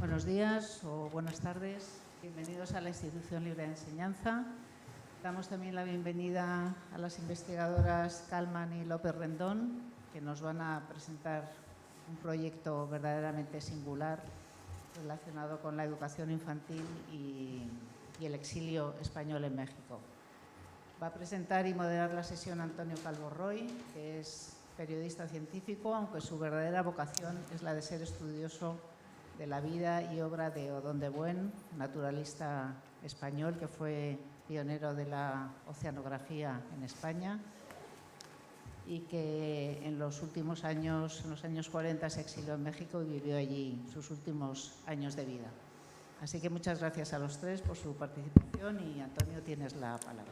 Buenos días o buenas tardes. Bienvenidos a la Institución Libre de Enseñanza. Damos también la bienvenida a las investigadoras Kalman y López Rendón, que nos van a presentar un proyecto verdaderamente singular relacionado con la educación infantil y el exilio español en México. Va a presentar y moderar la sesión Antonio Calvo Roy, que es periodista científico, aunque su verdadera vocación es la de ser estudioso de la vida y obra de Odón de Buen, naturalista español que fue pionero de la oceanografía en España y que en los últimos años, en los años 40, se exilió en México y vivió allí sus últimos años de vida. Así que muchas gracias a los tres por su participación y, Antonio, tienes la palabra.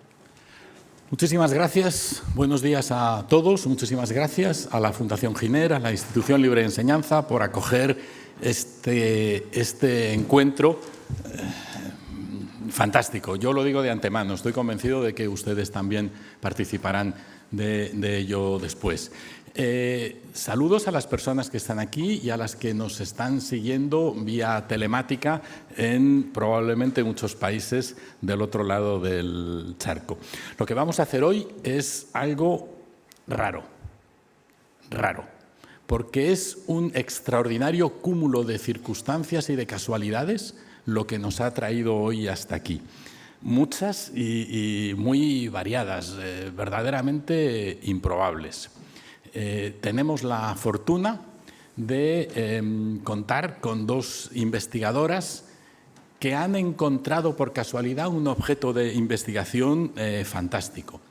Muchísimas gracias. Buenos días a todos. Muchísimas gracias a la Fundación Giner, a la Institución Libre de Enseñanza, por acoger este encuentro fantástico. Yo lo digo de antemano, estoy convencido de que ustedes también participarán de ello después. Saludos a las personas que están aquí y a las que nos están siguiendo vía telemática en probablemente muchos países del otro lado del charco. Lo que vamos a hacer hoy es algo raro, porque es un extraordinario cúmulo de circunstancias y de casualidades lo que nos ha traído hoy hasta aquí. Muchas y muy variadas, verdaderamente improbables. Tenemos la fortuna de contar con dos investigadoras que han encontrado por casualidad un objeto de investigación fantástico.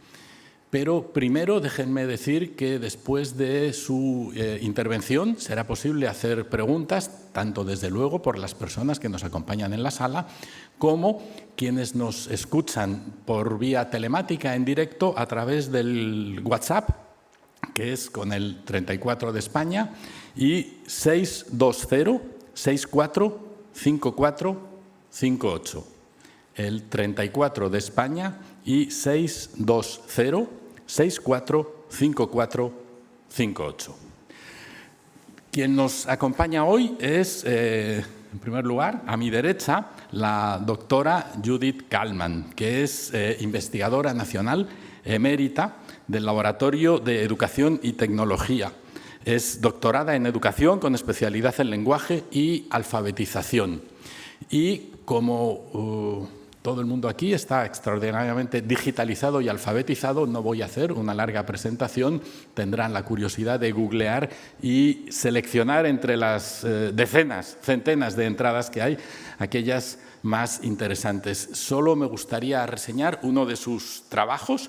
Pero primero déjenme decir que después de su intervención será posible hacer preguntas, tanto desde luego por las personas que nos acompañan en la sala, como quienes nos escuchan por vía telemática en directo a través del WhatsApp, que es con el 34 de España, y 620-645458. El 34 de España y 620-645458. Quien nos acompaña hoy es, en primer lugar, a mi derecha, la doctora Judith Kalman, que es investigadora nacional emérita del Laboratorio de Educación y Tecnología. Es doctorada en Educación con especialidad en Lenguaje y Alfabetización. Y como todo el mundo aquí está extraordinariamente digitalizado y alfabetizado, no voy a hacer una larga presentación. Tendrán la curiosidad de googlear y seleccionar entre las decenas, centenas de entradas que hay, aquellas más interesantes. Solo me gustaría reseñar uno de sus trabajos.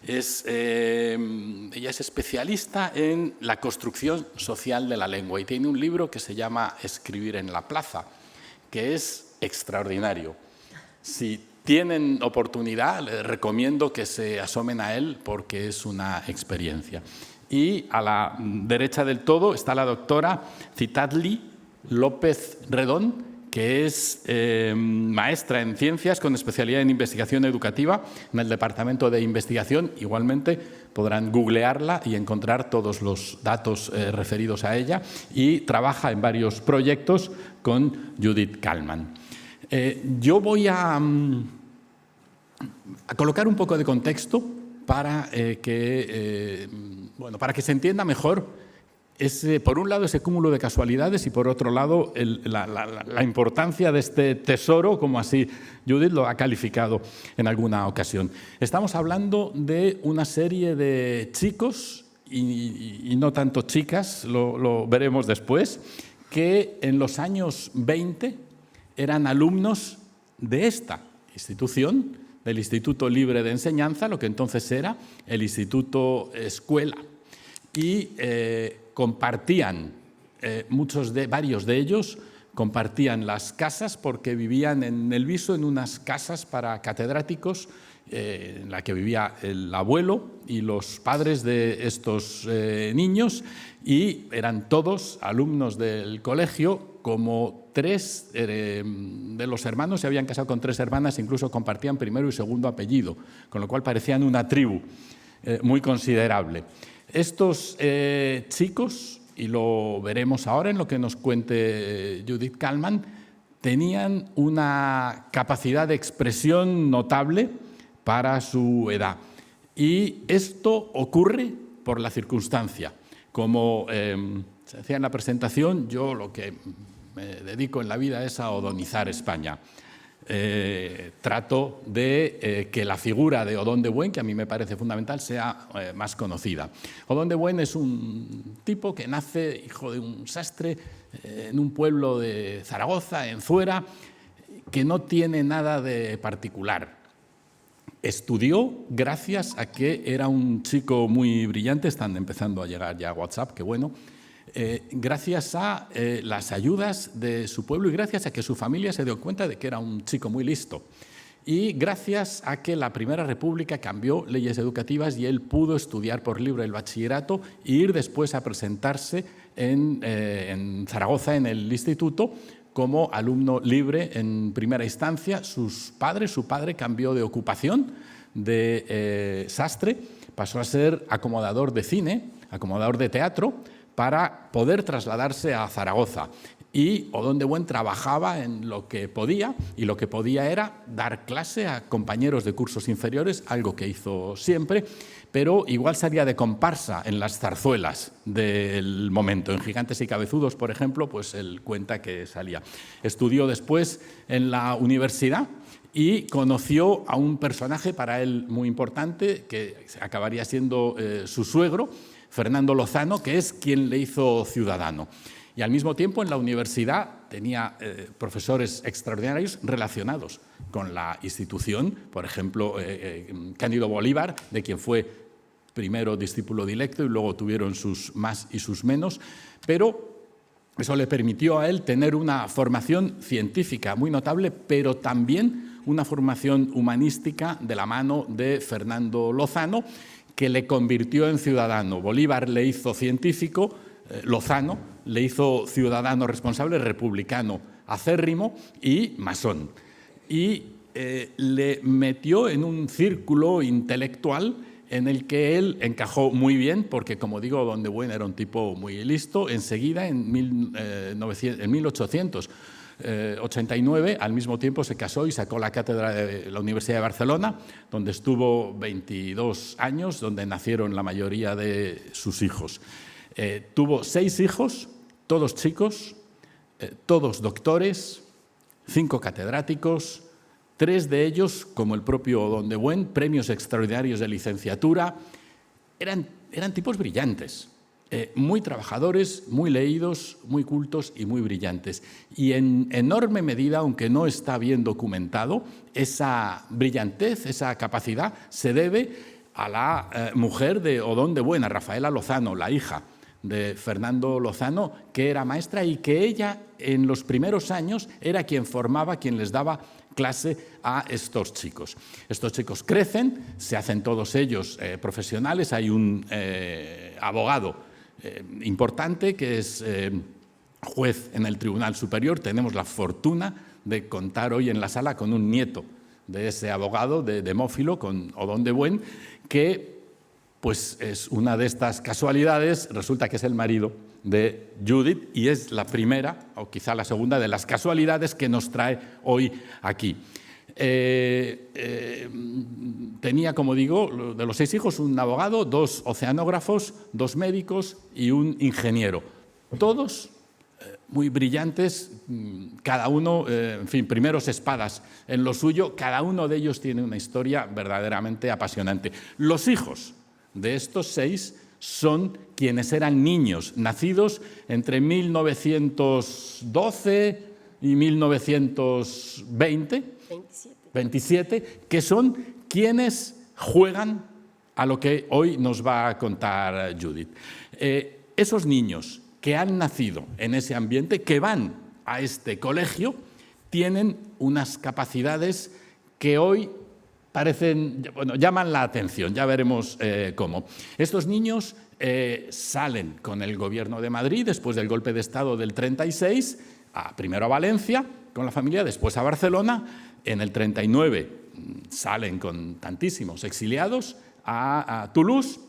Ella es especialista en la construcción social de la lengua y tiene un libro que se llama Escribir en la plaza, que es extraordinario. Si tienen oportunidad, les recomiendo que se asomen a él porque es una experiencia. Y a la derecha del todo está la doctora Citlali López Rendón, que es maestra en Ciencias con especialidad en Investigación Educativa en el Departamento de Investigación. Igualmente podrán googlearla y encontrar todos los datos referidos a ella, y trabaja en varios proyectos con Judith Kalman. Yo voy a colocar un poco de contexto para que se entienda mejor por un lado ese cúmulo de casualidades y por otro lado la importancia de este tesoro, como así Judith lo ha calificado en alguna ocasión. Estamos hablando de una serie de chicos y no tanto chicas, lo veremos después, que en los años 20 eran alumnos de esta institución, del Instituto Libre de Enseñanza, lo que entonces era el Instituto Escuela. Y compartían, varios de ellos compartían las casas porque vivían en El Viso, en unas casas para catedráticos, en la que vivía el abuelo y los padres de estos niños, y eran todos alumnos del colegio. Como tres de los hermanos se habían casado con tres hermanas, incluso compartían primero y segundo apellido, con lo cual parecían una tribu muy considerable. Estos chicos, y lo veremos ahora en lo que nos cuente Judith Kalman, tenían una capacidad de expresión notable para su edad. Y esto ocurre por la circunstancia. Como se decía en la presentación, yo lo que me dedico en la vida es a odonizar España. Trato de que la figura de Odón de Buen, que a mí me parece fundamental, sea más conocida. Odón de Buen es un tipo que nace hijo de un sastre en un pueblo de Zaragoza, en Zuera, que no tiene nada de particular. Estudió gracias a que era un chico muy brillante, están empezando a llegar ya a WhatsApp, qué bueno, gracias a las ayudas de su pueblo y gracias a que su familia se dio cuenta de que era un chico muy listo. Y gracias a que la Primera República cambió leyes educativas y él pudo estudiar por libre el bachillerato e ir después a presentarse en Zaragoza, en el instituto, como alumno libre en primera instancia. Su padre cambió de ocupación de sastre, pasó a ser acomodador de cine, acomodador de teatro, para poder trasladarse a Zaragoza. Y Odón de Buen trabajaba en lo que podía, y lo que podía era dar clase a compañeros de cursos inferiores, algo que hizo siempre, pero igual salía de comparsa en las zarzuelas del momento. En Gigantes y Cabezudos, por ejemplo, pues él cuenta que salía. Estudió después en la universidad y conoció a un personaje para él muy importante, que acabaría siendo su suegro, Fernando Lozano, que es quien le hizo ciudadano. Y al mismo tiempo en la universidad tenía profesores extraordinarios relacionados con la institución, por ejemplo, Cándido Bolívar, de quien fue primero discípulo directo y luego tuvieron sus más y sus menos, pero eso le permitió a él tener una formación científica muy notable, pero también una formación humanística de la mano de Fernando Lozano, que le convirtió en ciudadano. Bolívar le hizo científico, Lozano le hizo ciudadano responsable, republicano acérrimo y masón. Y le metió en un círculo intelectual en el que él encajó muy bien, porque, como digo, Odón de Buen era un tipo muy listo. Enseguida, en 1889, al mismo tiempo se casó y sacó la cátedra de la Universidad de Barcelona, donde estuvo 22 años, donde nacieron la mayoría de sus hijos. Tuvo 6 hijos, todos chicos, todos doctores, 5 catedráticos, 3 de ellos, como el propio Odón de Buen, premios extraordinarios de licenciatura. Eran tipos brillantes, muy trabajadores, muy leídos, muy cultos y muy brillantes. Y en enorme medida, aunque no está bien documentado, esa brillantez, esa capacidad, se debe a la mujer de Odón de Buen, a Rafaela Lozano, la hija de Fernando Lozano, que era maestra y que ella en los primeros años era quien formaba, quien les daba clase a estos chicos. Estos chicos crecen, se hacen todos ellos profesionales. Hay un abogado importante que es juez en el Tribunal Superior. Tenemos la fortuna de contar hoy en la sala con un nieto de ese abogado, de Demófilo, con Odón de Buen, que pues es una de estas casualidades. Resulta que es el marido de Judith y es la primera, o quizá la segunda, de las casualidades que nos trae hoy aquí. Tenía, como digo, de los 6 hijos, un abogado, 2 oceanógrafos, 2 médicos y un ingeniero. Todos muy brillantes, cada uno, en fin, primeros espadas en lo suyo. Cada uno de ellos tiene una historia verdaderamente apasionante. Los hijos de estos 6 son quienes eran niños, nacidos entre 1912 y 1927, 27, que son quienes juegan a lo que hoy nos va a contar Judith. Esos niños que han nacido en ese ambiente, que van a este colegio, tienen unas capacidades que hoy llaman la atención. Ya veremos cómo. Estos niños salen con el Gobierno de Madrid después del golpe de Estado del 36, primero a Valencia con la familia, después a Barcelona. En el 39 salen con tantísimos exiliados a Toulouse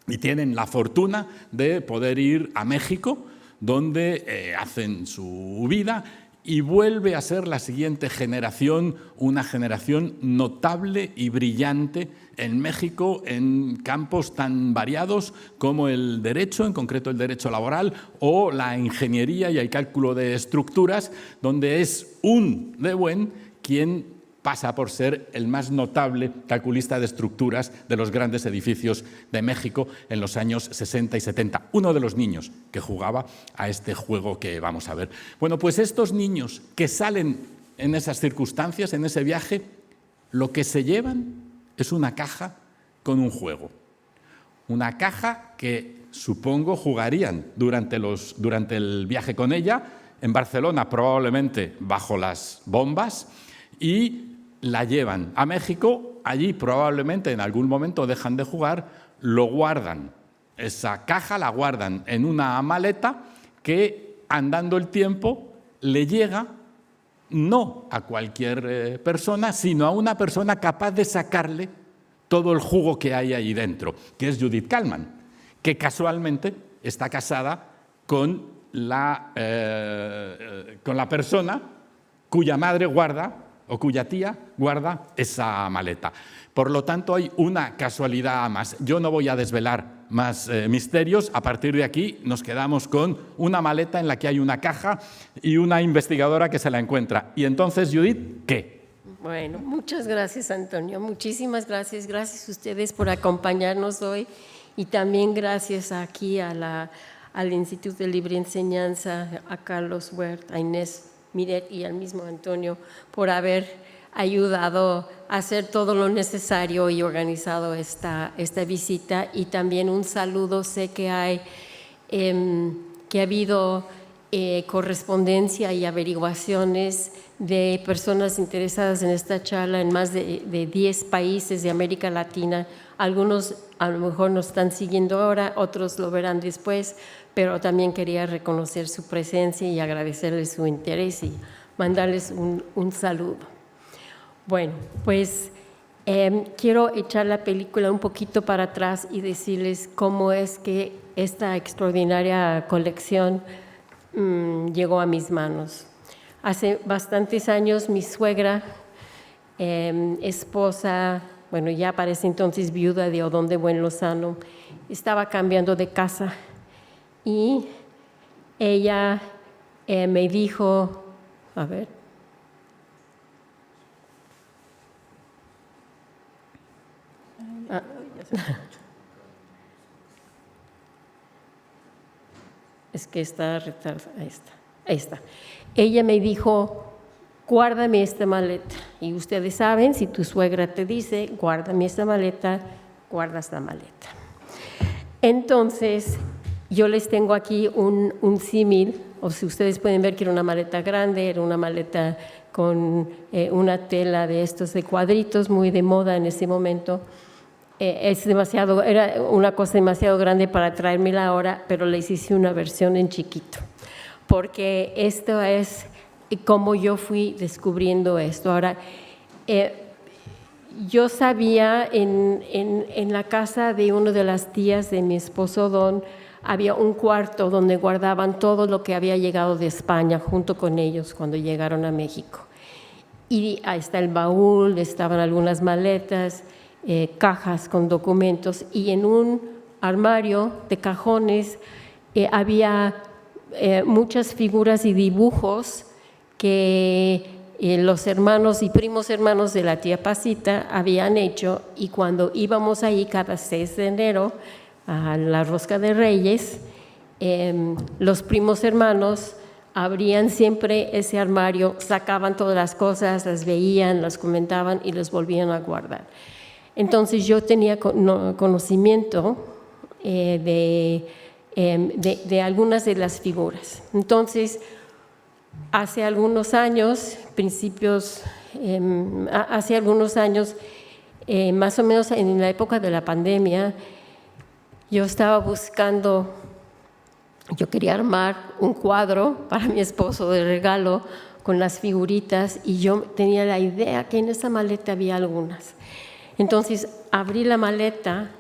y tienen la fortuna de poder ir a México, donde hacen su vida y vuelve a ser la siguiente generación, una generación notable y brillante en México en campos tan variados como el derecho, en concreto el derecho laboral, o la ingeniería y el cálculo de estructuras, donde es un de Buen quien pasa por ser el más notable calculista de estructuras de los grandes edificios de México en los años 60 y 70. Uno de los niños que jugaba a este juego que vamos a ver. Bueno, pues estos niños que salen en esas circunstancias, en ese viaje, lo que se llevan es una caja con un juego. Una caja que supongo jugarían durante el viaje con ella, en Barcelona probablemente bajo las bombas, y la llevan a México, allí probablemente en algún momento dejan de jugar, lo guardan. Esa caja la guardan en una maleta que, andando el tiempo, le llega no a cualquier persona, sino a una persona capaz de sacarle todo el jugo que hay ahí dentro, que es Judith Kalman, que casualmente está casada con la persona cuya madre guarda o cuya tía guarda esa maleta. Por lo tanto, hay una casualidad más. Yo no voy a desvelar más misterios. A partir de aquí nos quedamos con una maleta en la que hay una caja y una investigadora que se la encuentra. Y entonces, Judith, ¿qué? Bueno, muchas gracias, Antonio. Muchísimas gracias. Gracias a ustedes por acompañarnos hoy y también gracias aquí al Instituto de Libre Enseñanza, a Carlos Huert, a Inés Miret y al mismo Antonio por haber ayudado a hacer todo lo necesario y organizado esta visita. Y también un saludo, sé que ha habido correspondencia y averiguaciones de personas interesadas en esta charla en más de 10 países de América Latina. Algunos a lo mejor nos están siguiendo ahora, otros lo verán después, pero también quería reconocer su presencia y agradecerles su interés y mandarles un saludo. Bueno, pues quiero echar la película un poquito para atrás y decirles cómo es que esta extraordinaria colección llegó a mis manos. Hace bastantes años mi suegra, esposa, bueno, ya para ese entonces viuda de Odón de Buen Lozano, estaba cambiando de casa y ella me dijo, a ver, es que está retardada, ahí está. Ella me dijo, guárdame esta maleta. Y ustedes saben, si tu suegra te dice, guárdame esta maleta, guardas la maleta. Entonces, yo les tengo aquí un símil, o si ustedes pueden ver que era una maleta grande, era una maleta con una tela de estos de cuadritos, muy de moda en ese momento. Era una cosa demasiado grande para traérmela ahora, pero les hice una versión en chiquito, porque esto es como yo fui descubriendo esto. Ahora, yo sabía en la casa de una de las tías de mi esposo Don, había un cuarto donde guardaban todo lo que había llegado de España junto con ellos cuando llegaron a México. Y ahí está el baúl, estaban algunas maletas, cajas con documentos, y en un armario de cajones había muchas figuras y dibujos que los hermanos y primos hermanos de la tía Pasita habían hecho, y cuando íbamos ahí cada 6 de enero a la Rosca de Reyes, los primos hermanos abrían siempre ese armario, sacaban todas las cosas, las veían, las comentaban y las volvían a guardar. Entonces yo tenía conocimiento de algunas de las figuras. Entonces, hace algunos años, más o menos en la época de la pandemia, yo estaba buscando, yo quería armar un cuadro para mi esposo de regalo con las figuritas, y yo tenía la idea que en esa maleta había algunas. Entonces abrí la maleta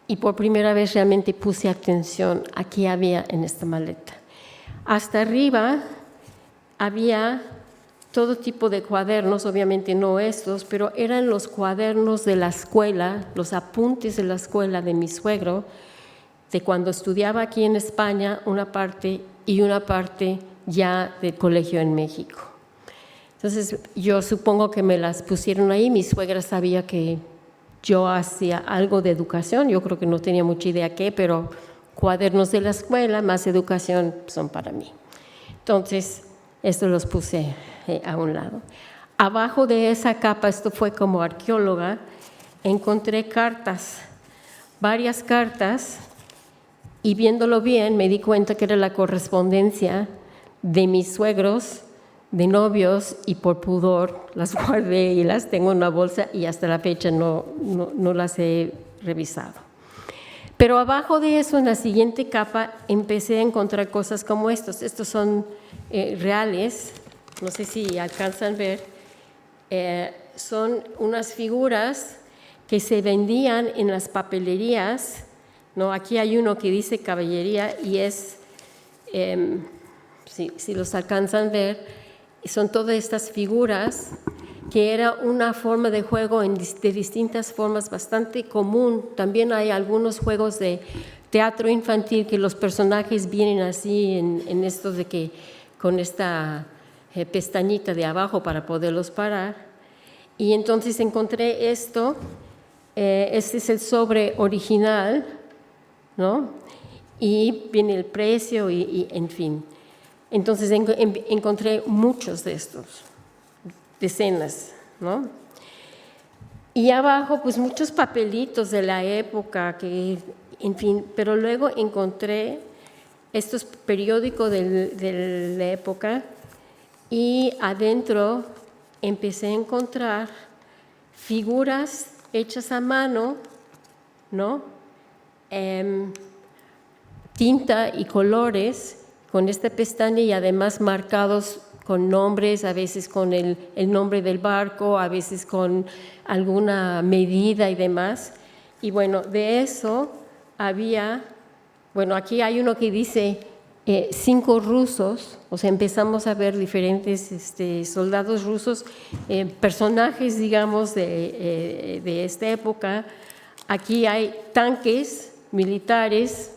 y por primera vez realmente puse atención a qué había en esta maleta. Hasta arriba había todo tipo de cuadernos, obviamente no estos, pero eran los cuadernos de la escuela, los apuntes de la escuela de mi suegro, de cuando estudiaba aquí en España, una parte, y una parte ya del colegio en México. Entonces, yo supongo que me las pusieron ahí. Mi suegra sabía que yo hacía algo de educación, yo creo que no tenía mucha idea qué, pero cuadernos de la escuela más educación son para mí. Entonces, esto los puse a un lado. Abajo de esa capa, esto fue como arqueóloga, encontré cartas, varias cartas, y viéndolo bien me di cuenta que era la correspondencia de mis suegros, de novios, y por pudor las guardé y las tengo en una bolsa y hasta la fecha no las he revisado. Pero abajo de eso, en la siguiente capa, empecé a encontrar cosas como estos. Estos son reales, no sé si alcanzan a ver, son unas figuras que se vendían en las papelerías, ¿no? Aquí hay uno que dice caballería y es, si los alcanzan a ver, son todas estas figuras que era una forma de juego de distintas formas bastante común. También hay algunos juegos de teatro infantil que los personajes vienen así en esto de que con esta pestañita de abajo para poderlos parar. Y entonces encontré esto, este es el sobre original, ¿no? Y viene el precio y en fin. Entonces encontré muchos de estos, decenas, ¿no? Y abajo, pues muchos papelitos de la época, en fin, pero luego encontré estos periódicos de la época y adentro empecé a encontrar figuras hechas a mano, ¿no? Tinta y colores con esta pestaña y además marcados con nombres, a veces con el nombre del barco, a veces con alguna medida y demás. Y bueno, de eso había, bueno, aquí hay uno que dice 5 rusos, o sea, empezamos a ver diferentes soldados rusos, personajes, digamos, de esta época. Aquí hay tanques militares,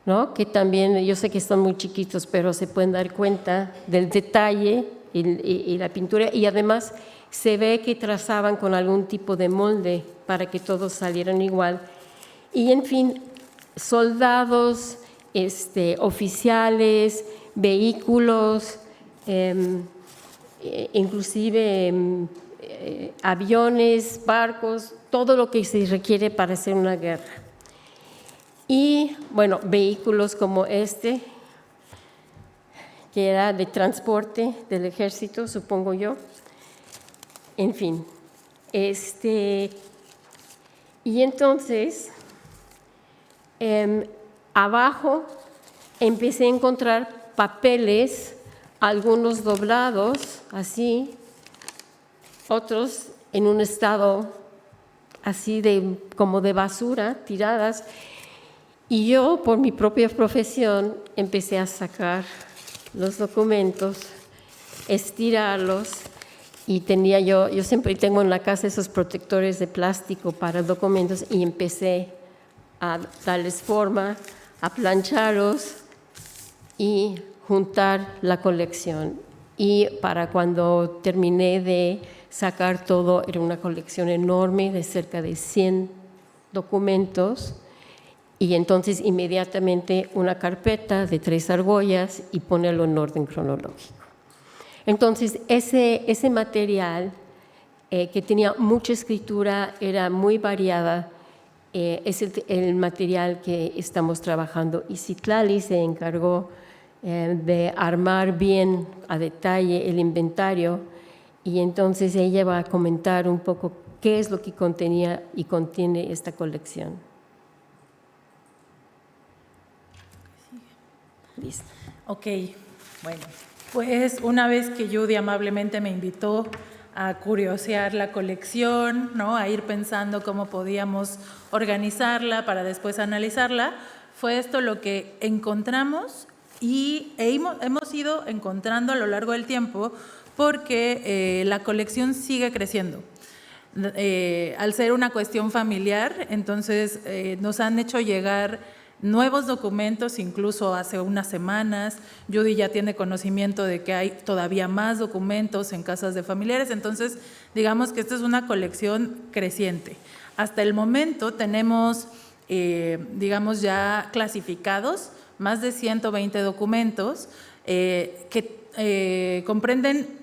¿no? Que también, yo sé que están muy chiquitos, pero se pueden dar cuenta del detalle y la pintura, y además se ve que trazaban con algún tipo de molde para que todos salieran igual. Y en fin, soldados, oficiales, vehículos, inclusive aviones, barcos, todo lo que se requiere para hacer una guerra. Y, bueno, vehículos como este, que era de transporte del ejército, supongo yo. En fin, y entonces, abajo empecé a encontrar papeles, algunos doblados, así, otros en un estado así como de basura, tiradas. Y yo, por mi propia profesión, empecé a sacar los documentos, estirarlos, y yo siempre tengo en la casa esos protectores de plástico para documentos, y empecé a darles forma, a plancharlos y juntar la colección. Y para cuando terminé de sacar todo, era una colección enorme de cerca de 100 documentos. Y entonces inmediatamente una carpeta de 3 argollas y ponerlo en orden cronológico. Entonces ese material que tenía mucha escritura, era muy variada, es el material que estamos trabajando. Y Citlali se encargó de armar bien a detalle el inventario, y entonces ella va a comentar un poco qué es lo que contenía y contiene esta colección. Listo. Ok, bueno, pues una vez que Judy amablemente me invitó a curiosear la colección, ¿no? A ir pensando cómo podíamos organizarla para después analizarla, fue esto lo que encontramos y hemos ido encontrando a lo largo del tiempo porque la colección sigue creciendo. Al ser una cuestión familiar, entonces nos han hecho llegar nuevos documentos, incluso hace unas semanas. Judy ya tiene conocimiento de que hay todavía más documentos en casas de familiares, entonces digamos que esta es una colección creciente. Hasta el momento tenemos, digamos, ya clasificados más de 120 documentos que comprenden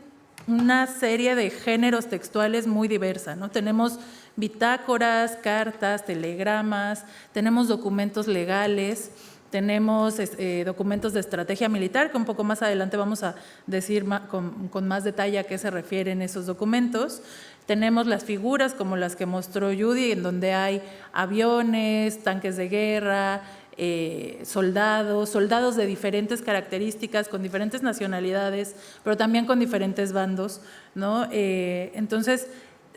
una serie de géneros textuales muy diversa, ¿no? Tenemos bitácoras, cartas, telegramas, tenemos documentos legales, tenemos documentos de estrategia militar, que un poco más adelante vamos a decir con más detalle a qué se refieren esos documentos. Tenemos las figuras como las que mostró Judy, en donde hay aviones, tanques de guerra, soldados de diferentes características, con diferentes nacionalidades, pero también con diferentes bandos, ¿no? Entonces,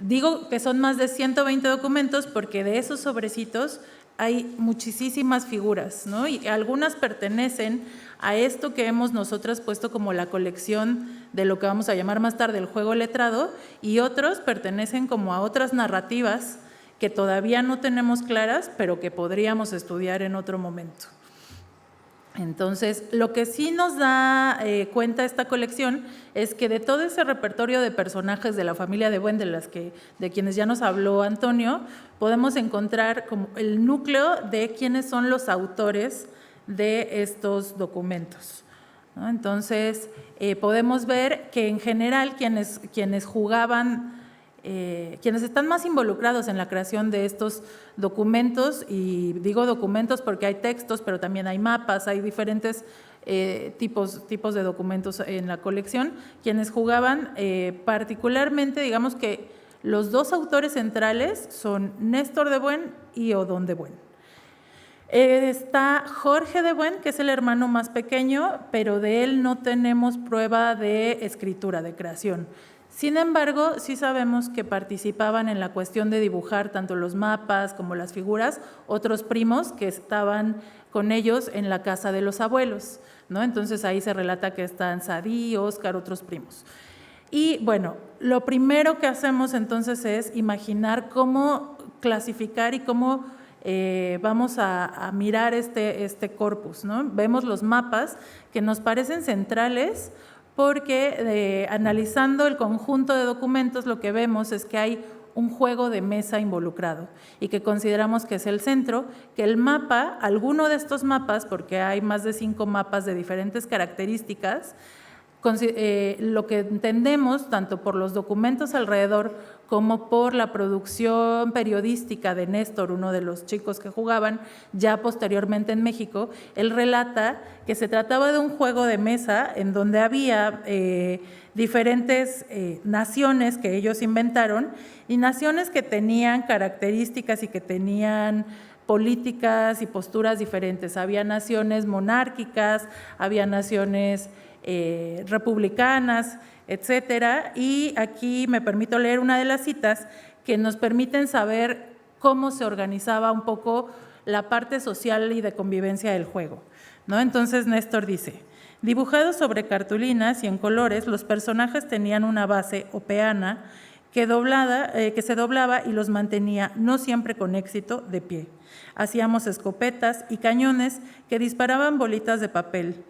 digo que son más de 120 documentos porque de esos sobrecitos hay muchísimas figuras, ¿no? Y algunas pertenecen a esto que hemos nosotras puesto como la colección de lo que vamos a llamar más tarde el juego letrado, y otros pertenecen como a otras narrativas que todavía no tenemos claras, pero que podríamos estudiar en otro momento. Entonces, lo que sí nos da cuenta esta colección es que de todo ese repertorio de personajes de la familia de Buen, de quienes ya nos habló Antonio, podemos encontrar como el núcleo de quiénes son los autores de estos documentos, ¿no? Entonces, podemos ver que en general quienes jugaban, quienes están más involucrados en la creación de estos documentos, y digo documentos porque hay textos, pero también hay mapas, hay diferentes tipos de documentos en la colección, quienes jugaban particularmente, digamos que los dos autores centrales son Néstor de Buen y Odón de Buen. Está Jorge de Buen, que es el hermano más pequeño, pero de él no tenemos prueba de escritura, de creación. Sin embargo, sí sabemos que participaban en la cuestión de dibujar tanto los mapas como las figuras, otros primos que estaban con ellos en la casa de los abuelos, ¿no? Entonces ahí se relata que están Sadí, Óscar, otros primos. Y bueno, lo primero que hacemos entonces es imaginar cómo clasificar y cómo vamos a mirar este corpus, ¿no? Vemos los mapas que nos parecen centrales, porque analizando el conjunto de documentos lo que vemos es que hay un juego de mesa involucrado y que consideramos que es el centro, que el mapa, alguno de estos mapas, porque hay más de 5 mapas de diferentes características, lo que entendemos, tanto por los documentos alrededor como por la producción periodística de Néstor, uno de los chicos que jugaban ya posteriormente en México, él relata que se trataba de un juego de mesa en donde había diferentes naciones que ellos inventaron, y naciones que tenían características y que tenían políticas y posturas diferentes. Había naciones monárquicas, había naciones republicanas, etcétera, y aquí me permito leer una de las citas que nos permiten saber cómo se organizaba un poco la parte social y de convivencia del juego, ¿no? Entonces Néstor dice: dibujados sobre cartulinas y en colores, los personajes tenían una base o peana que se doblaba y los mantenía, no siempre con éxito, de pie. Hacíamos escopetas y cañones que disparaban bolitas de papel,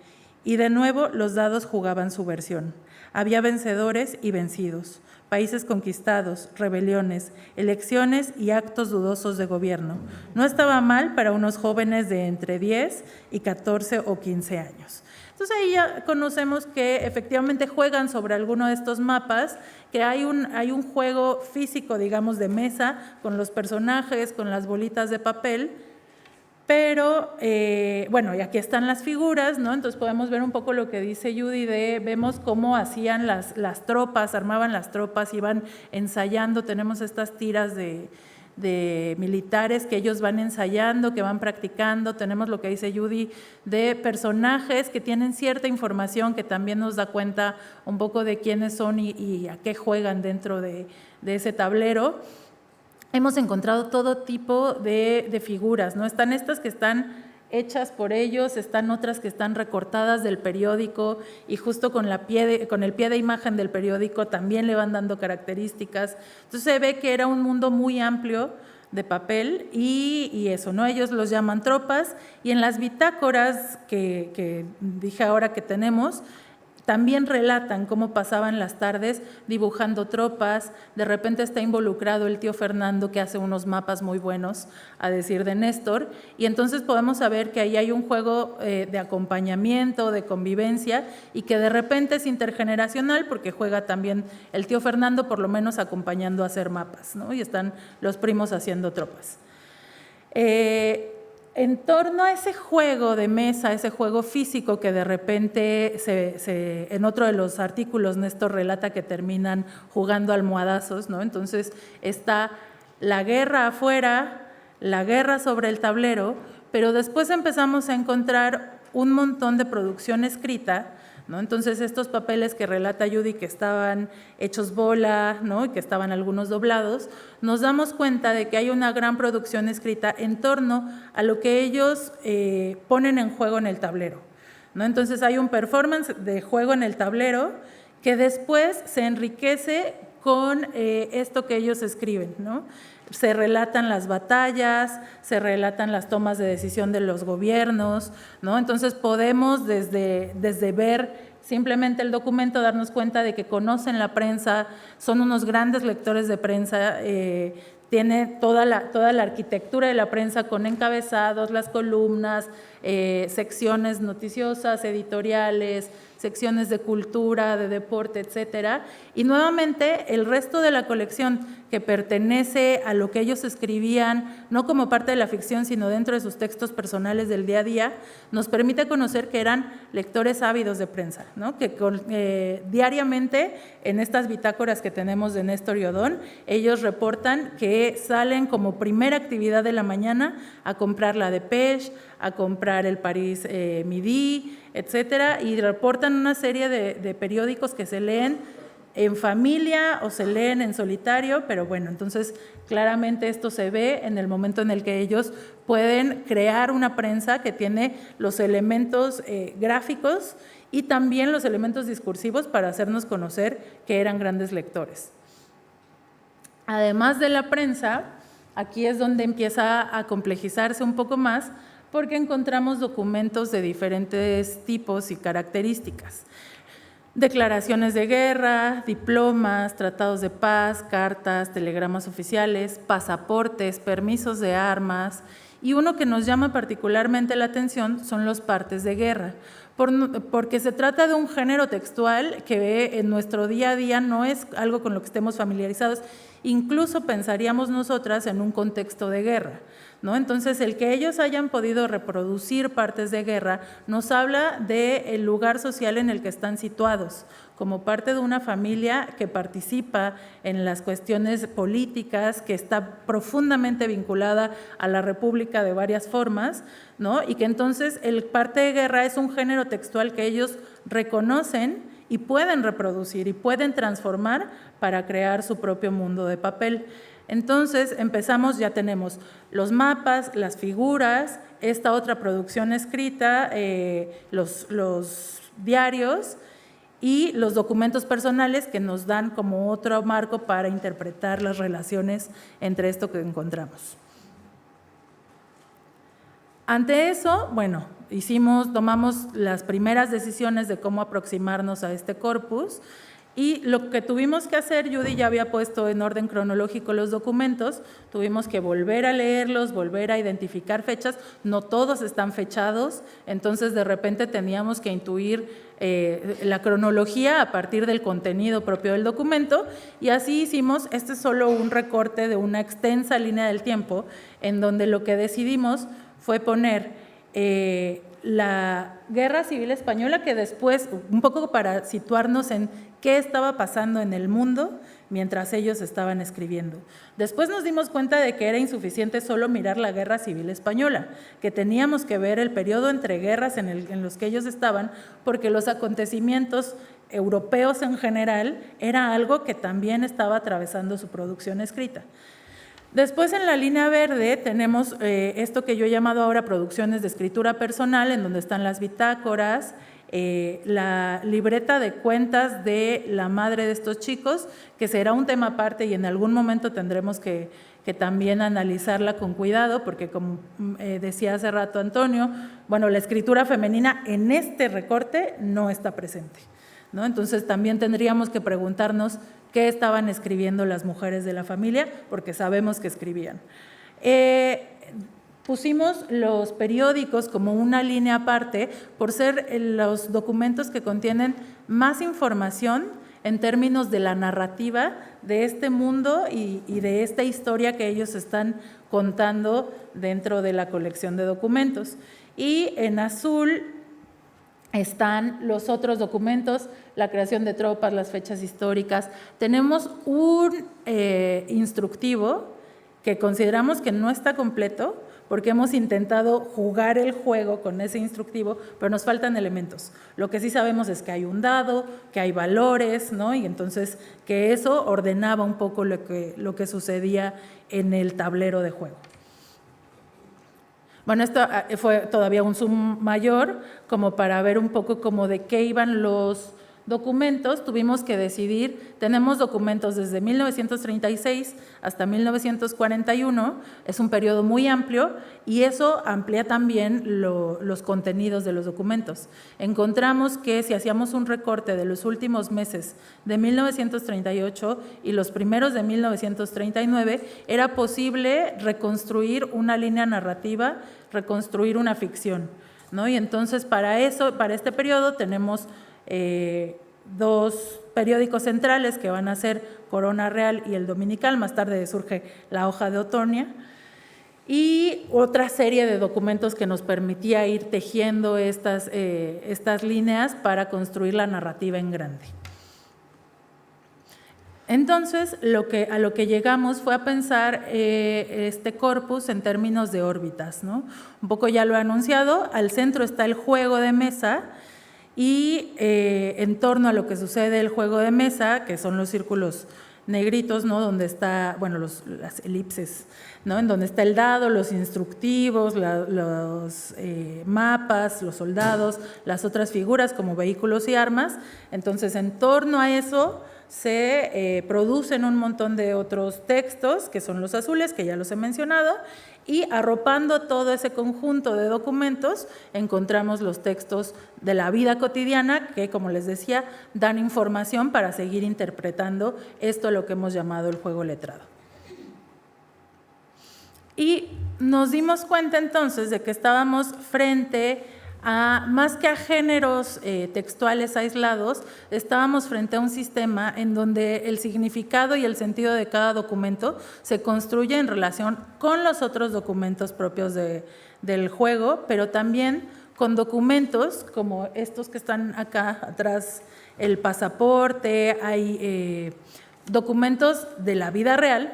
y de nuevo los dados jugaban su versión. Había vencedores y vencidos, países conquistados, rebeliones, elecciones y actos dudosos de gobierno. No estaba mal para unos jóvenes de entre 10 y 14 o 15 años. Entonces ahí ya conocemos que efectivamente juegan sobre alguno de estos mapas, que hay un juego físico, digamos, de mesa, con los personajes, con las bolitas de papel. Pero, bueno, y aquí están las figuras, ¿no? Entonces podemos ver un poco lo que dice Judy vemos cómo hacían las tropas, armaban las tropas, iban ensayando. Tenemos estas tiras de militares que ellos van ensayando, que van practicando. Tenemos lo que dice Judy de personajes que tienen cierta información que también nos da cuenta un poco de quiénes son y a qué juegan dentro de ese tablero. Hemos encontrado todo tipo de figuras, ¿no? Están estas que están hechas por ellos, están otras que están recortadas del periódico y justo con el pie de imagen del periódico también le van dando características. Entonces se ve que era un mundo muy amplio de papel y eso, ¿no? Ellos los llaman tropas, y en las bitácoras que dije ahora que tenemos, también relatan cómo pasaban las tardes dibujando tropas. De repente está involucrado el tío Fernando, que hace unos mapas muy buenos, a decir de Néstor, y entonces podemos saber que ahí hay un juego de acompañamiento, de convivencia, y que de repente es intergeneracional porque juega también el tío Fernando, por lo menos acompañando a hacer mapas, ¿no? Y están los primos haciendo tropas. En torno a ese juego de mesa, ese juego físico que de repente en otro de los artículos Néstor relata que terminan jugando almohadazos, ¿no? Entonces está la guerra afuera, la guerra sobre el tablero, pero después empezamos a encontrar un montón de producción escrita, ¿no? Entonces estos papeles que relata Judy que estaban hechos bola, ¿no? Y que estaban algunos doblados, nos damos cuenta de que hay una gran producción escrita en torno a lo que ellos ponen en juego en el tablero, ¿no? Entonces hay un performance de juego en el tablero que después se enriquece con esto que ellos escriben, ¿no? Se relatan las batallas, se relatan las tomas de decisión de los gobiernos, ¿no? Entonces podemos desde ver simplemente el documento darnos cuenta de que conocen la prensa, son unos grandes lectores de prensa, tiene toda la arquitectura de la prensa con encabezados, las columnas, secciones noticiosas, editoriales, secciones de cultura, de deporte, etcétera. Y nuevamente el resto de la colección que pertenece a lo que ellos escribían, no como parte de la ficción, sino dentro de sus textos personales del día a día, nos permite conocer que eran lectores ávidos de prensa, ¿no? Que diariamente en estas bitácoras que tenemos de Néstor y Odón, ellos reportan que salen como primera actividad de la mañana a comprar la Dépêche, a comprar el Paris Midi, etcétera, y reportan una serie de periódicos que se leen en familia o se leen en solitario, pero bueno, entonces claramente esto se ve en el momento en el que ellos pueden crear una prensa que tiene los elementos gráficos y también los elementos discursivos para hacernos conocer que eran grandes lectores. Además de la prensa, aquí es donde empieza a complejizarse un poco más, porque encontramos documentos de diferentes tipos y características. Declaraciones de guerra, diplomas, tratados de paz, cartas, telegramas oficiales, pasaportes, permisos de armas, y uno que nos llama particularmente la atención son los partes de guerra, porque se trata de un género textual que en nuestro día a día no es algo con lo que estemos familiarizados, incluso pensaríamos nosotras en un contexto de guerra, ¿no? Entonces, el que ellos hayan podido reproducir partes de guerra nos habla del lugar social en el que están situados, como parte de una familia que participa en las cuestiones políticas, que está profundamente vinculada a la República de varias formas, ¿no? Y que entonces el parte de guerra es un género textual que ellos reconocen y pueden reproducir y pueden transformar para crear su propio mundo de papel. Entonces empezamos, ya tenemos los mapas, las figuras, esta otra producción escrita, los diarios y los documentos personales que nos dan como otro marco para interpretar las relaciones entre esto que encontramos. Ante eso, bueno, tomamos las primeras decisiones de cómo aproximarnos a este corpus. Y lo que tuvimos que hacer, Judy ya había puesto en orden cronológico los documentos, tuvimos que volver a leerlos, volver a identificar fechas, no todos están fechados, entonces de repente teníamos que intuir la cronología a partir del contenido propio del documento, y así hicimos. Este es solo un recorte de una extensa línea del tiempo, en donde lo que decidimos fue poner la Guerra Civil Española, que después, un poco para situarnos en qué estaba pasando en el mundo mientras ellos estaban escribiendo. Después nos dimos cuenta de que era insuficiente solo mirar la Guerra Civil Española, que teníamos que ver el periodo entre guerras en los que ellos estaban, porque los acontecimientos europeos en general era algo que también estaba atravesando su producción escrita. Después, en la línea verde, tenemos esto que yo he llamado ahora producciones de escritura personal, en donde están las bitácoras, la libreta de cuentas de la madre de estos chicos, que será un tema aparte y en algún momento tendremos que también analizarla con cuidado, porque como decía hace rato Antonio, bueno, la escritura femenina en este recorte no está presente, ¿no? Entonces también tendríamos que preguntarnos qué estaban escribiendo las mujeres de la familia, porque sabemos que escribían. Pusimos los periódicos como una línea aparte por ser los documentos que contienen más información en términos de la narrativa de este mundo y de esta historia que ellos están contando dentro de la colección de documentos. Y en azul están los otros documentos, la creación de tropas, las fechas históricas. Tenemos un instructivo que consideramos que no está completo, porque hemos intentado jugar el juego con ese instructivo, pero nos faltan elementos. Lo que sí sabemos es que hay un dado, que hay valores, ¿no? Y entonces que eso ordenaba un poco lo que sucedía en el tablero de juego. Bueno, esto fue todavía un zoom mayor, como para ver un poco como de qué iban los documentos. Tuvimos que decidir, tenemos documentos desde 1936 hasta 1941, es un periodo muy amplio y eso amplía también los contenidos de los documentos. Encontramos que si hacíamos un recorte de los últimos meses de 1938 y los primeros de 1939, era posible reconstruir una línea narrativa, reconstruir una ficción, ¿no? Y entonces para eso, para este periodo tenemos dos periódicos centrales que van a ser Corona Real y El Dominical, más tarde surge La Hoja de Otonia, y otra serie de documentos que nos permitía ir tejiendo estas líneas para construir la narrativa en grande. Entonces, a lo que llegamos fue a pensar este corpus en términos de órbitas, ¿no? Un poco ya lo he anunciado, al centro está el juego de mesa, y en torno a lo que sucede el juego de mesa, que son los círculos negritos, ¿no? Donde está, bueno, las elipses, ¿no? En donde está el dado, los instructivos, los mapas, los soldados, las otras figuras como vehículos y armas. Entonces, en torno a eso se producen un montón de otros textos, que son los azules, que ya los he mencionado, y arropando todo ese conjunto de documentos encontramos los textos de la vida cotidiana que, como les decía, dan información para seguir interpretando esto, lo que hemos llamado el juego letrado. Y nos dimos cuenta entonces de que estábamos frente a, más que a géneros textuales aislados, estábamos frente a un sistema en donde el significado y el sentido de cada documento se construye en relación con los otros documentos propios del juego, pero también con documentos como estos que están acá atrás, el pasaporte, hay documentos de la vida real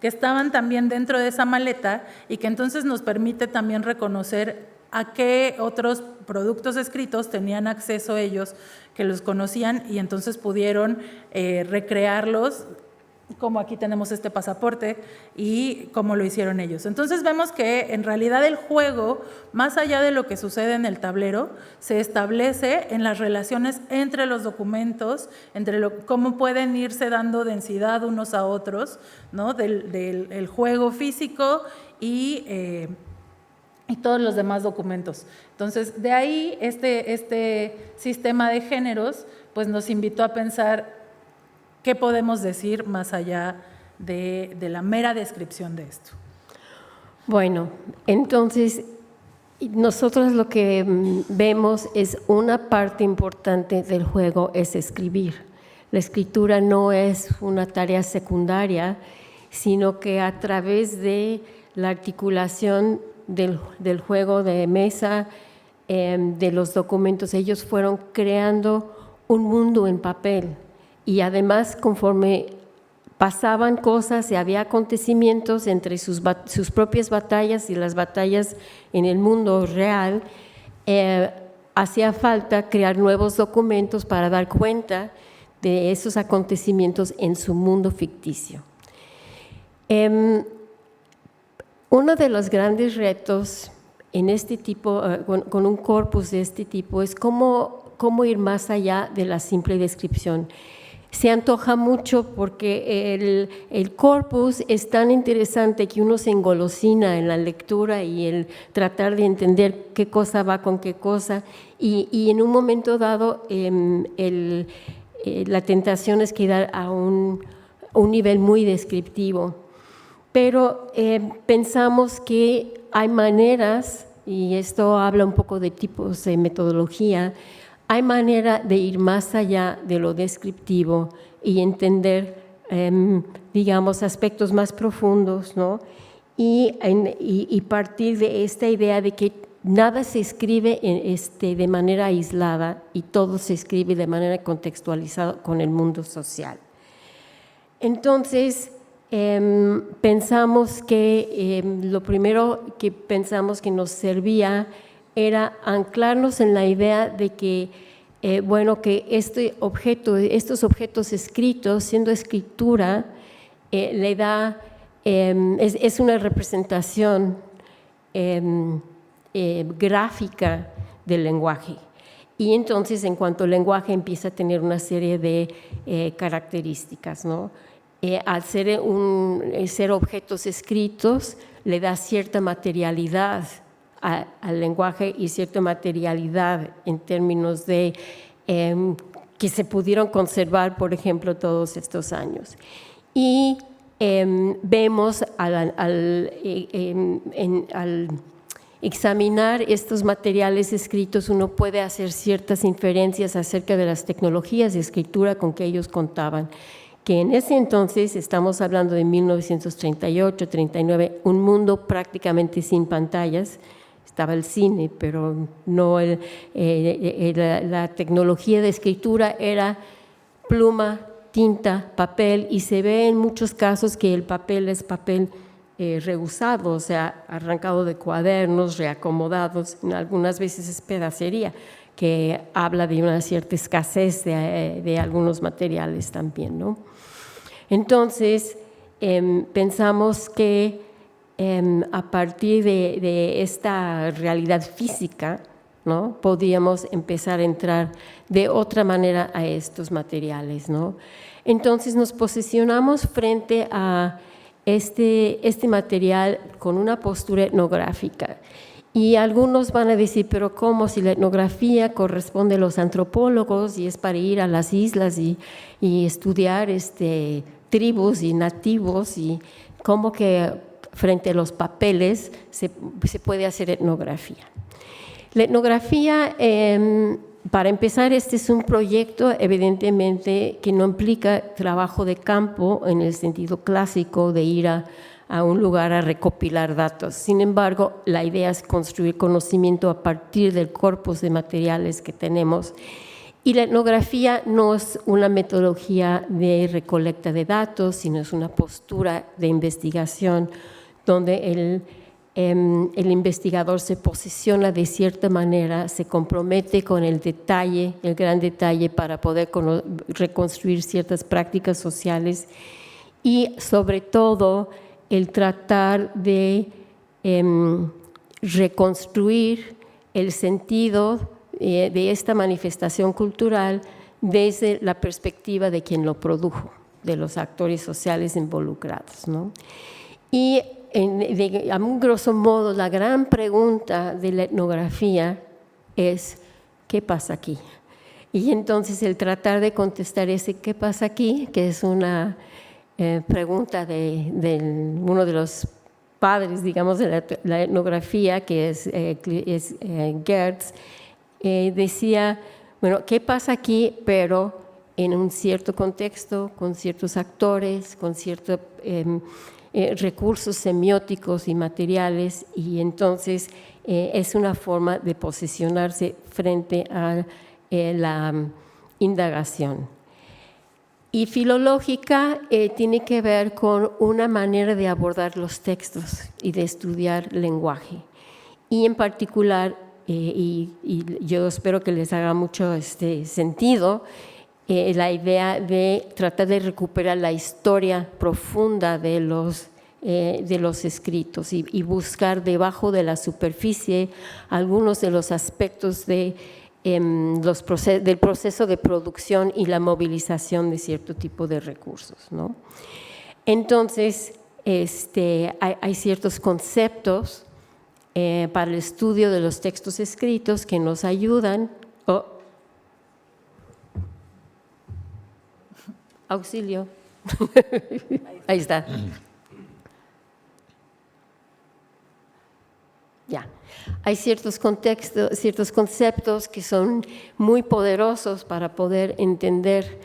que estaban también dentro de esa maleta y que entonces nos permite también reconocer a qué otros productos escritos tenían acceso ellos, que los conocían y entonces pudieron recrearlos, como aquí tenemos este pasaporte, y cómo lo hicieron ellos. Entonces vemos que en realidad el juego, más allá de lo que sucede en el tablero, se establece en las relaciones entre los documentos, cómo pueden irse dando densidad unos a otros, ¿no? del juego físico y todos los demás documentos. Entonces, de ahí este sistema de géneros pues nos invitó a pensar qué podemos decir más allá de la mera descripción de esto. Bueno, entonces nosotros lo que vemos es una parte importante del juego es escribir. La escritura no es una tarea secundaria, sino que a través de la articulación del juego de mesa, de los documentos, ellos fueron creando un mundo en papel y además conforme pasaban cosas y había acontecimientos entre sus propias batallas y las batallas en el mundo real, hacía falta crear nuevos documentos para dar cuenta de esos acontecimientos en su mundo ficticio. Uno de los grandes retos en este tipo, con un corpus de este tipo, es cómo ir más allá de la simple descripción. Se antoja mucho porque el corpus es tan interesante que uno se engolosina en la lectura y el tratar de entender qué cosa va con qué cosa, y en un momento dado la tentación es quedar a un nivel muy descriptivo. Pero pensamos que hay maneras, y esto habla un poco de tipos de metodología, hay manera de ir más allá de lo descriptivo y entender, digamos, aspectos más profundos, ¿no? Y partir de esta idea de que nada se escribe de manera aislada y todo se escribe de manera contextualizada con el mundo social. Entonces, pensamos que lo primero que pensamos que nos servía era anclarnos en la idea de que, que estos objetos escritos, siendo escritura, le da, es una representación gráfica del lenguaje. Y entonces, en cuanto al lenguaje, empieza a tener una serie de características, ¿no? Al ser objetos escritos, le da cierta materialidad al lenguaje y cierta materialidad en términos de que se pudieron conservar, por ejemplo, todos estos años. Y vemos al examinar estos materiales escritos, uno puede hacer ciertas inferencias acerca de las tecnologías de escritura con que ellos contaban, que en ese entonces, estamos hablando de 1938, 39, un mundo prácticamente sin pantallas. Estaba el cine, pero no la tecnología de escritura era pluma, tinta, papel, y se ve en muchos casos que el papel es papel reusado, o sea, arrancado de cuadernos, reacomodados, algunas veces es pedacería, que habla de una cierta escasez de algunos materiales también, ¿no? Entonces, pensamos que a partir de esta realidad física, ¿no?, podíamos empezar a entrar de otra manera a estos materiales, ¿no? Entonces nos posicionamos frente a este material con una postura etnográfica. Y algunos van a decir, pero ¿cómo? Si la etnografía corresponde a los antropólogos y es para ir a las islas y estudiar tribus y nativos, y cómo que frente a los papeles se puede hacer etnografía. La etnografía, para empezar, este es un proyecto evidentemente que no implica trabajo de campo en el sentido clásico de ir a un lugar a recopilar datos. Sin embargo, la idea es construir conocimiento a partir del corpus de materiales que tenemos. Y la etnografía no es una metodología de recolecta de datos, sino es una postura de investigación donde el investigador se posiciona de cierta manera, se compromete con el detalle, el gran detalle, para poder reconstruir ciertas prácticas sociales y, sobre todo, el tratar de reconstruir el sentido de esta manifestación cultural desde la perspectiva de quien lo produjo, de los actores sociales involucrados, ¿no? Y a un grosso modo, la gran pregunta de la etnografía es ¿qué pasa aquí? Y entonces el tratar de contestar ese ¿qué pasa aquí?, que es una pregunta de uno de los padres, digamos, de la etnografía, que es Geertz, decía, bueno, ¿qué pasa aquí? Pero en un cierto contexto, con ciertos actores, con ciertos recursos semióticos y materiales, y entonces es una forma de posicionarse frente a la indagación. Y filológica tiene que ver con una manera de abordar los textos y de estudiar lenguaje. Y en particular, y yo espero que les haga mucho sentido, la idea de tratar de recuperar la historia profunda de los de los escritos y buscar debajo de la superficie algunos de los aspectos del proceso de producción y la movilización de cierto tipo de recursos, ¿no? Entonces, hay ciertos conceptos para el estudio de los textos escritos que nos ayudan. Auxilio. Ahí está. Ya. Hay ciertos contextos, ciertos conceptos que son muy poderosos para poder entender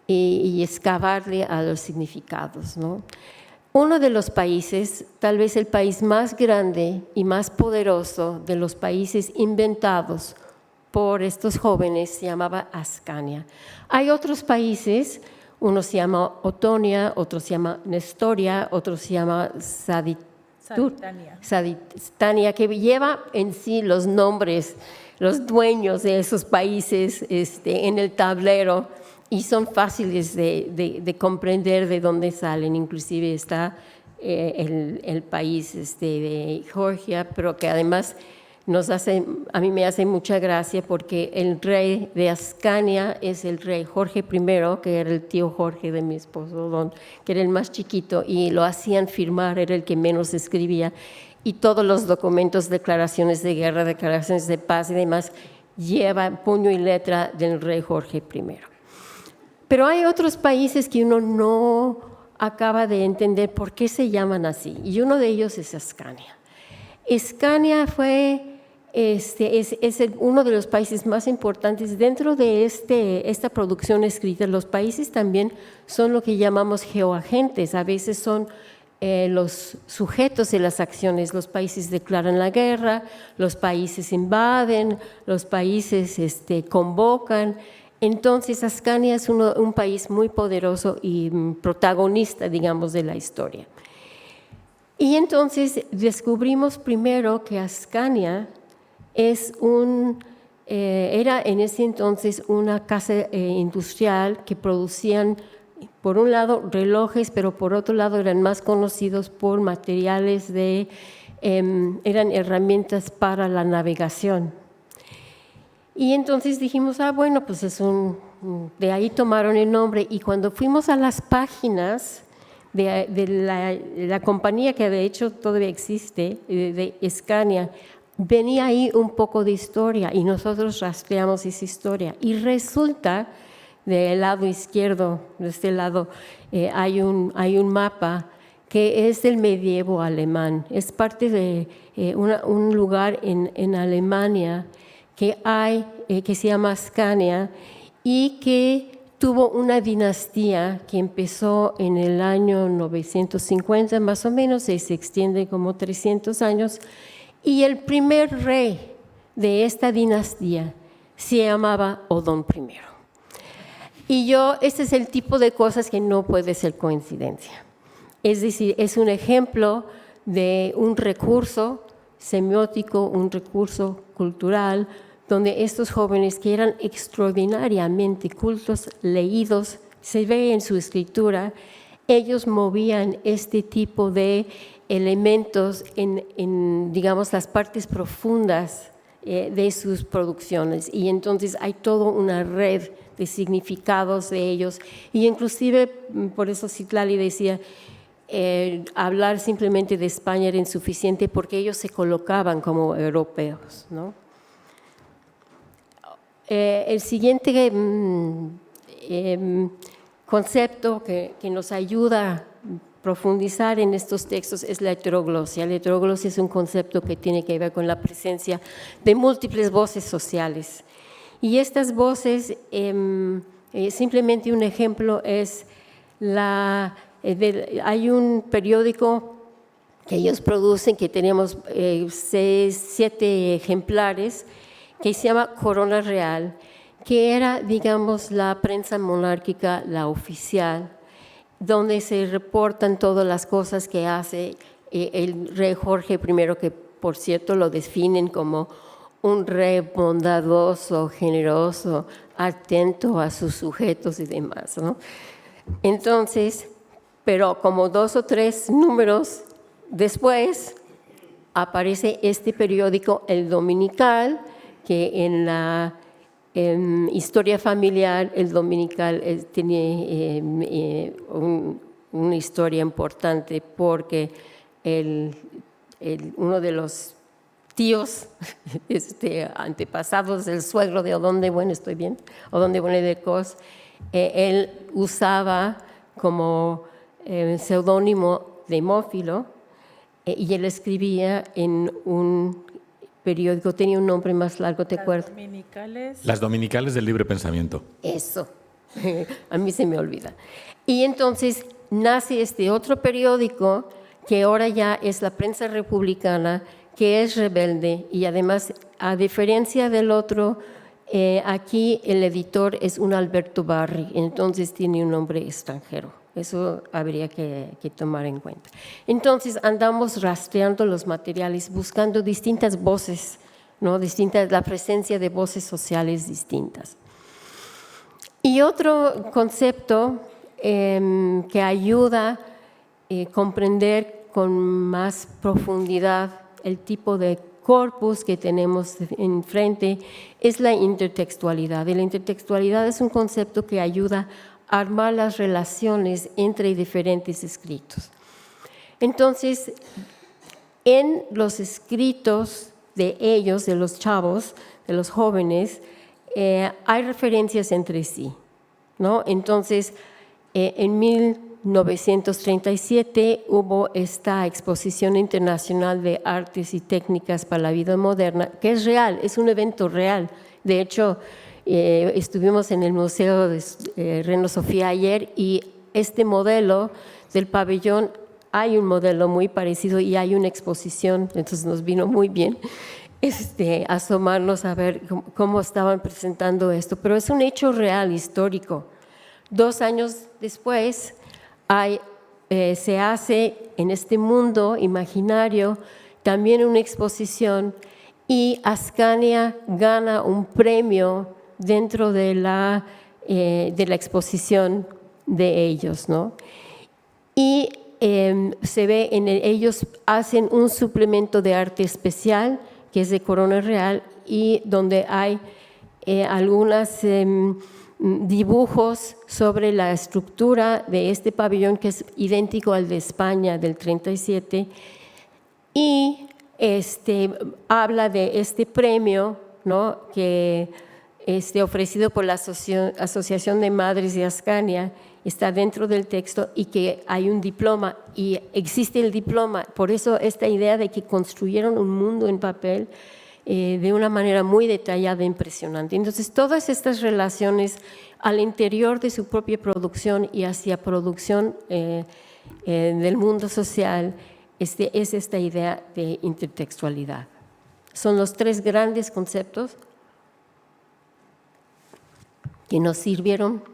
y excavarle a los significados, ¿no? Uno de los países, tal vez el país más grande y más poderoso de los países inventados por estos jóvenes, se llamaba Ascania. Hay otros países, uno se llama Otonia, otro se llama Nestoria, otro se llama Saditania, que lleva en sí los nombres, los dueños de esos países en el tablero, y son fáciles de comprender de dónde salen. Inclusive está el país de Georgia, pero que además a mí me hace mucha gracia porque el rey de Ascania es el rey Jorge I, que era el tío Jorge de mi esposo Don, que era el más chiquito, y lo hacían firmar, era el que menos escribía, y todos los documentos, declaraciones de guerra, declaraciones de paz y demás, lleva puño y letra del rey Jorge I. Pero hay otros países que uno no acaba de entender por qué se llaman así, y uno de ellos es Ascania. Ascania fue uno de los países más importantes dentro de esta producción escrita. Los países también son lo que llamamos geoagentes, a veces son los sujetos de las acciones. Los países declaran la guerra, los países invaden, los países convocan. Entonces, Ascania es un país muy poderoso y protagonista, digamos, de la historia. Y entonces descubrimos primero que Ascania era en ese entonces una casa industrial que producían, por un lado, relojes, pero por otro lado eran más conocidos por materiales eran herramientas para la navegación. Y entonces dijimos, bueno, pues de ahí tomaron el nombre, y cuando fuimos a las páginas de la compañía, que de hecho todavía existe, de Ascania, venía ahí un poco de historia, y nosotros rastreamos esa historia, y resulta, del lado izquierdo, de este lado, hay un mapa que es del medievo alemán, es parte de un lugar en Alemania que se llama Ascania, y que tuvo una dinastía que empezó en el año 950 más o menos, y se extiende como 300 años, y el primer rey de esta dinastía se llamaba Odón I. Y este es el tipo de cosas que no puede ser coincidencia. Es decir, es un ejemplo de un recurso semiótico, un recurso cultural, donde estos jóvenes, que eran extraordinariamente cultos, leídos, se ve en su escritura, ellos movían este tipo de elementos en digamos, las partes profundas de sus producciones, y entonces hay toda una red de significados de ellos, y inclusive, por eso Citlali decía, hablar simplemente de España era insuficiente porque ellos se colocaban como europeos, ¿no? El siguiente concepto que nos ayuda a profundizar en estos textos es la heteroglosia. La heteroglosia es un concepto que tiene que ver con la presencia de múltiples voces sociales. Y estas voces, simplemente un ejemplo es hay un periódico que ellos producen, que tenemos 7 ejemplares, que se llama Corona Real, que era, digamos, la prensa monárquica, la oficial, donde se reportan todas las cosas que hace el rey Jorge I, que por cierto lo definen como un rey bondadoso, generoso, atento a sus sujetos y demás, ¿no? Entonces, pero como 2 o 3 números después aparece este periódico, El Dominical, que en la historia familiar, El Dominical tiene una historia importante porque uno de los tíos antepasados del suegro de Odón de Buen, ¿estoy bien? Odón de Buen de Cos, él usaba como seudónimo Demófilo, y él escribía en un periódico, tenía un nombre más largo, ¿te acuerdas? Dominicales. Las dominicales del libre pensamiento. Eso, a mí se me olvida. Y entonces nace este otro periódico que ahora ya es la Prensa Republicana, que es rebelde y además, a diferencia del otro, aquí el editor es un Alberto Barri, entonces tiene un nombre extranjero. Eso habría que tomar en cuenta. Entonces andamos rastreando los materiales, buscando distintas voces, ¿no? La presencia de voces sociales distintas. Y otro concepto que ayuda a comprender con más profundidad el tipo de corpus que tenemos enfrente es la intertextualidad. Y la intertextualidad es un concepto que ayuda a armar las relaciones entre diferentes escritos. Entonces, en los escritos de ellos, de los chavos, de los jóvenes, hay referencias entre sí, ¿no? Entonces, en 1937 hubo esta Exposición Internacional de Artes y Técnicas para la Vida Moderna, que es real, es un evento real. De hecho, estuvimos en el Museo de Reina Sofía ayer y este modelo del pabellón, hay un modelo muy parecido y hay una exposición, entonces nos vino muy bien asomarnos a ver cómo estaban presentando esto, pero es un hecho real, histórico. 2 años después se hace en este mundo imaginario también una exposición y Ascania gana un premio dentro de la exposición de ellos, ¿no? Y se ve ellos hacen un suplemento de arte especial que es de Corona Real y donde hay algunos dibujos sobre la estructura de este pabellón que es idéntico al de España del 37 y habla de este premio, ¿no? Que ofrecido por la Asociación de Madres de Ascania, está dentro del texto y que hay un diploma y existe el diploma. Por eso esta idea de que construyeron un mundo en papel de una manera muy detallada e impresionante. Entonces, todas estas relaciones al interior de su propia producción y hacia producción del mundo social es esta idea de intertextualidad. Son los 3 grandes conceptos que nos sirvieron.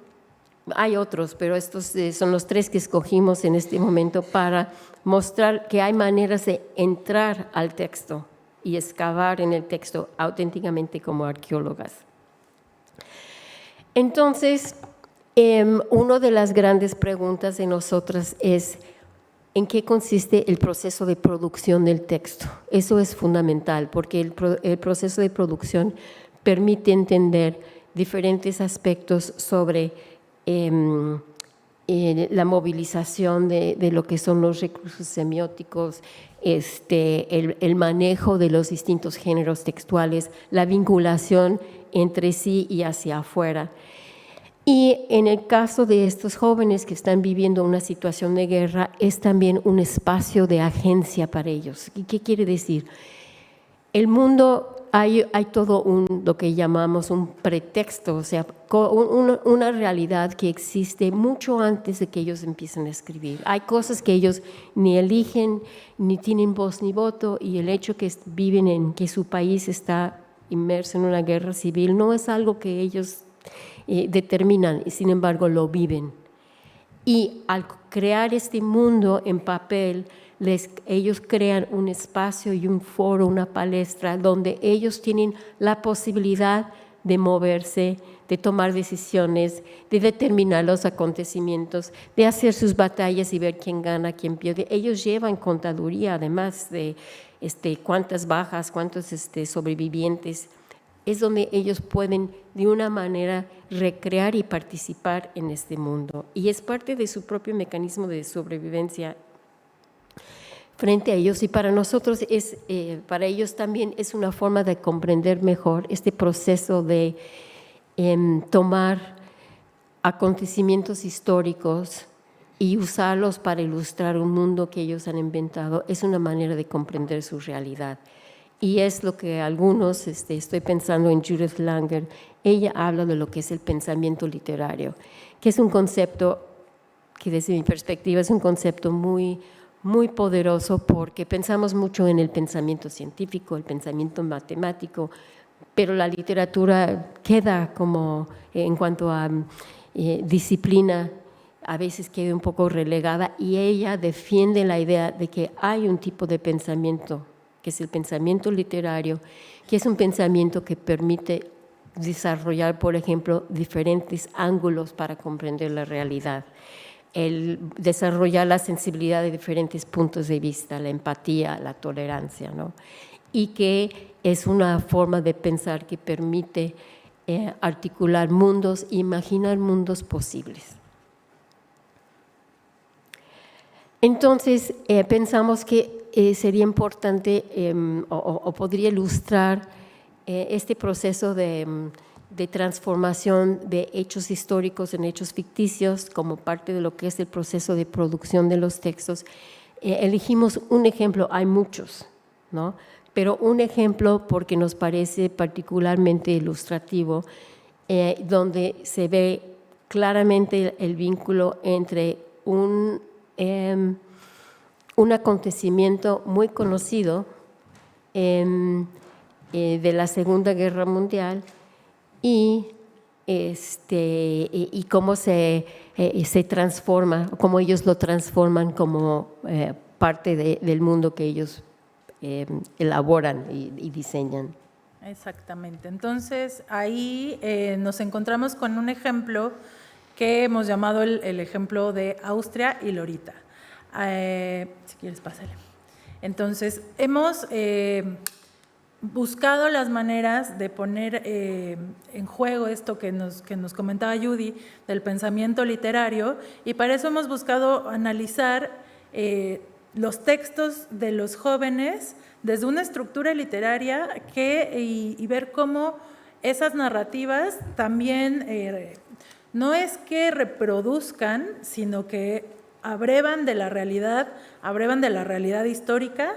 Hay otros, pero estos son los 3 que escogimos en este momento para mostrar que hay maneras de entrar al texto y excavar en el texto auténticamente como arqueólogas. Entonces, una de las grandes preguntas de nosotras es ¿en qué consiste el proceso de producción del texto? Eso es fundamental porque el proceso de producción permite entender diferentes aspectos sobre la movilización de lo que son los recursos semióticos, el manejo de los distintos géneros textuales, la vinculación entre sí y hacia afuera. Y en el caso de estos jóvenes que están viviendo una situación de guerra, es también un espacio de agencia para ellos. ¿Y qué quiere decir? El mundo, hay todo lo que llamamos un pretexto, o sea, una realidad que existe mucho antes de que ellos empiecen a escribir. Hay cosas que ellos ni eligen, ni tienen voz ni voto, y el hecho que viven en que su país está inmerso en una guerra civil no es algo que ellos determinan, y sin embargo lo viven. Y al crear este mundo en papel, ellos crean un espacio y un foro, una palestra, donde ellos tienen la posibilidad de moverse, de tomar decisiones, de determinar los acontecimientos, de hacer sus batallas y ver quién gana, quién pierde. Ellos llevan contaduría, además de cuántas bajas, cuántos sobrevivientes. Es donde ellos pueden de una manera recrear y participar en este mundo. Y es parte de su propio mecanismo de sobrevivencia frente a ellos. Y para nosotros, para ellos también es una forma de comprender mejor este proceso de tomar acontecimientos históricos y usarlos para ilustrar un mundo que ellos han inventado. Es una manera de comprender su realidad. Y es lo que algunos, estoy pensando en Judith Langer, ella habla de lo que es el pensamiento literario, que es un concepto que desde mi perspectiva es un concepto muy, muy poderoso, porque pensamos mucho en el pensamiento científico, el pensamiento matemático, pero la literatura queda como, en cuanto a disciplina, a veces queda un poco relegada, y ella defiende la idea de que hay un tipo de pensamiento que es el pensamiento literario, que es un pensamiento que permite desarrollar, por ejemplo, diferentes ángulos para comprender la realidad, el desarrollar la sensibilidad de diferentes puntos de vista, la empatía, la tolerancia, ¿no? Y que es una forma de pensar que permite articular mundos, imaginar mundos posibles. Entonces, pensamos que sería importante o podría ilustrar este proceso de transformación de hechos históricos en hechos ficticios como parte de lo que es el proceso de producción de los textos. Elegimos un ejemplo, hay muchos, ¿no? Pero un ejemplo porque nos parece particularmente ilustrativo, donde se ve claramente el vínculo entre un acontecimiento muy conocido de la Segunda Guerra Mundial y cómo se transforma, cómo ellos lo transforman como parte del mundo que ellos elaboran y diseñan. Exactamente. Entonces, ahí nos encontramos con un ejemplo que hemos llamado el ejemplo de Austria y Lorita. Si quieres, pásale. Entonces, hemos buscado las maneras de poner en juego esto que nos comentaba Judy del pensamiento literario, y para eso hemos buscado analizar los textos de los jóvenes desde una estructura literaria y ver cómo esas narrativas también no es que reproduzcan, sino que abrevan de la realidad histórica,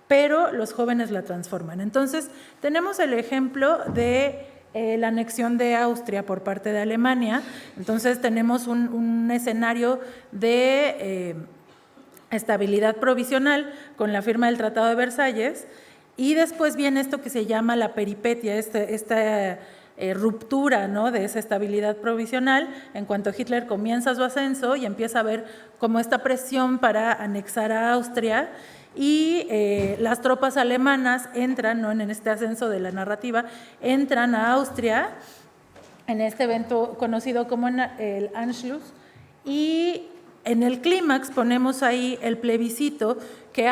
pero los jóvenes la transforman. Entonces, tenemos el ejemplo de la anexión de Austria por parte de Alemania. Entonces, tenemos un escenario de estabilidad provisional con la firma del Tratado de Versalles, y después viene esto que se llama la peripetia, esta ruptura, ¿no?, de esa estabilidad provisional en cuanto Hitler comienza su ascenso y empieza a ver como esta presión para anexar a Austria, y las tropas alemanas entran, ¿no?, en este ascenso de la narrativa, entran a Austria en este evento conocido como el Anschluss, y en el clímax ponemos ahí el plebiscito que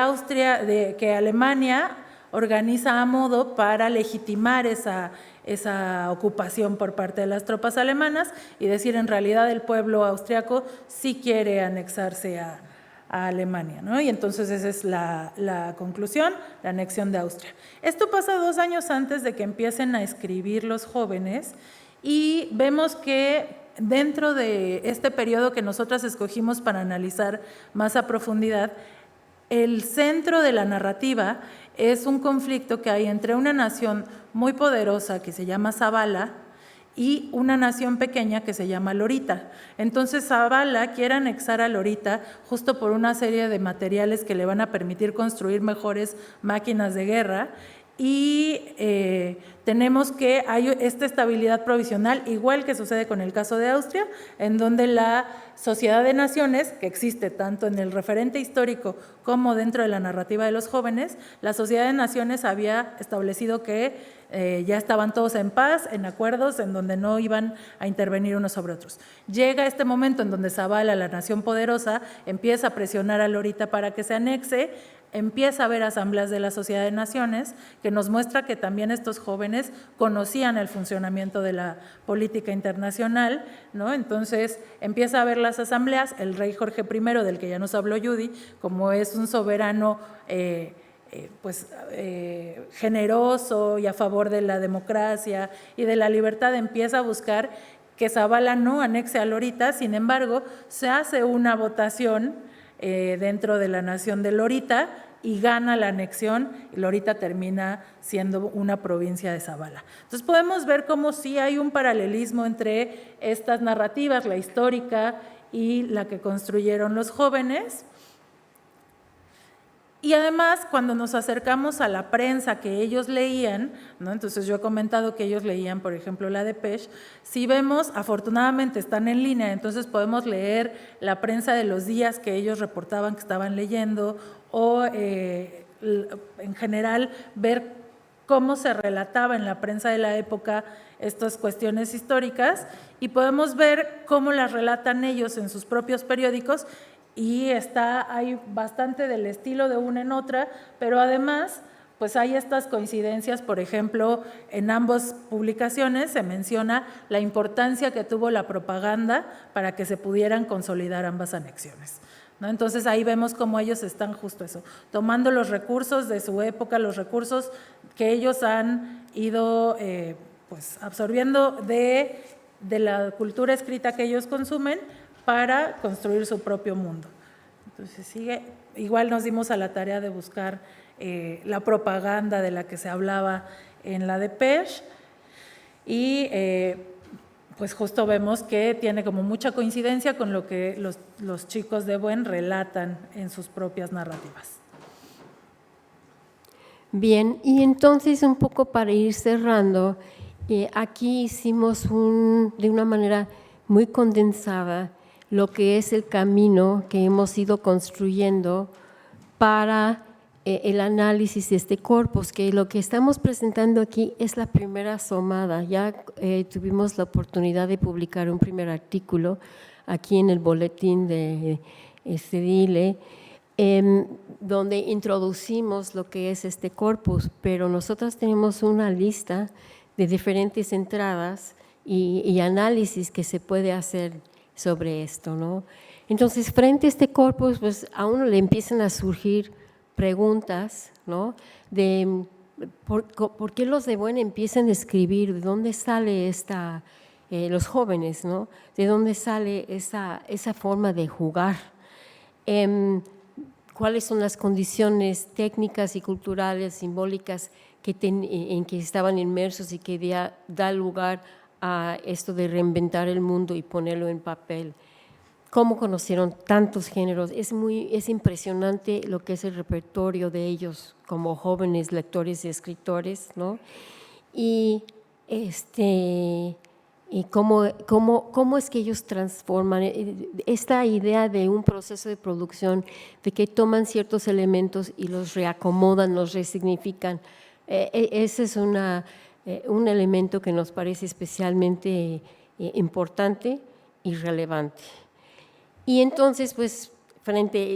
Alemania organiza a modo para legitimar esa ocupación por parte de las tropas alemanas y decir, en realidad el pueblo austriaco sí quiere anexarse a Alemania, ¿no? Y entonces esa es la conclusión, la anexión de Austria. Esto pasa 2 años antes de que empiecen a escribir los jóvenes, y vemos que dentro de este periodo que nosotras escogimos para analizar más a profundidad, el centro de la narrativa es un conflicto que hay entre una nación muy poderosa que se llama Zabala y una nación pequeña que se llama Lorita. Entonces Zabala quiere anexar a Lorita justo por una serie de materiales que le van a permitir construir mejores máquinas de guerra, y tenemos que hay esta estabilidad provisional, igual que sucede con el caso de Austria, en donde la Sociedad de Naciones, que existe tanto en el referente histórico como dentro de la narrativa de los jóvenes, la Sociedad de Naciones había establecido que ya estaban todos en paz, en acuerdos, en donde no iban a intervenir unos sobre otros. Llega este momento en donde Zavala, la nación poderosa, empieza a presionar a Lorita para que se anexe, empieza a haber asambleas de la Sociedad de Naciones, que nos muestra que también estos jóvenes conocían el funcionamiento de la política internacional, ¿no? Entonces empieza a haber las asambleas, el rey Jorge I, del que ya nos habló Judy, como es un soberano generoso y a favor de la democracia y de la libertad, empieza a buscar que Zavala no anexe a Lorita. Sin embargo, se hace una votación dentro de la nación de Lorita y gana la anexión, y Lorita termina siendo una provincia de Zavala. Entonces podemos ver cómo sí hay un paralelismo entre estas narrativas, la histórica y la que construyeron los jóvenes. Y además, cuando nos acercamos a la prensa que ellos leían, ¿no? Entonces yo he comentado que ellos leían, por ejemplo, la Dépêche, si vemos, afortunadamente están en línea, entonces podemos leer la prensa de los días que ellos reportaban que estaban leyendo, o en general ver cómo se relataba en la prensa de la época estas cuestiones históricas, y podemos ver cómo las relatan ellos en sus propios periódicos. Y hay bastante del estilo de una en otra, pero además pues hay estas coincidencias. Por ejemplo, en ambas publicaciones se menciona la importancia que tuvo la propaganda para que se pudieran consolidar ambas anexiones, ¿no? Entonces ahí vemos cómo ellos están justo eso, tomando los recursos de su época, los recursos que ellos han ido pues absorbiendo de la cultura escrita que ellos consumen, para construir su propio mundo. Entonces igual nos dimos a la tarea de buscar la propaganda de la que se hablaba en la Dépêche, y pues justo vemos que tiene como mucha coincidencia con lo que los chicos de Buen relatan en sus propias narrativas. Bien, y entonces un poco para ir cerrando, aquí hicimos de una manera muy condensada lo que es el camino que hemos ido construyendo para el análisis de este corpus, que lo que estamos presentando aquí es la primera asomada. Ya tuvimos la oportunidad de publicar un primer artículo aquí en el boletín de DILE, donde introducimos lo que es este corpus, pero nosotros tenemos una lista de diferentes entradas y análisis que se puede hacer sobre esto, ¿no? Entonces, frente a este corpus, pues a uno le empiezan a surgir preguntas, ¿no? De por qué los de Buen empiezan a escribir, de dónde sale los jóvenes, ¿no? De dónde sale esa forma de jugar, cuáles son las condiciones técnicas y culturales, simbólicas en que estaban inmersos y que da lugar a esto de reinventar el mundo y ponerlo en papel. Cómo conocieron tantos géneros, es impresionante lo que es el repertorio de ellos como jóvenes lectores y escritores, ¿no? Y cómo es que ellos transforman esta idea de un proceso de producción, de que toman ciertos elementos y los reacomodan, los resignifican. Ese es un elemento que nos parece especialmente importante y relevante. Y entonces, pues,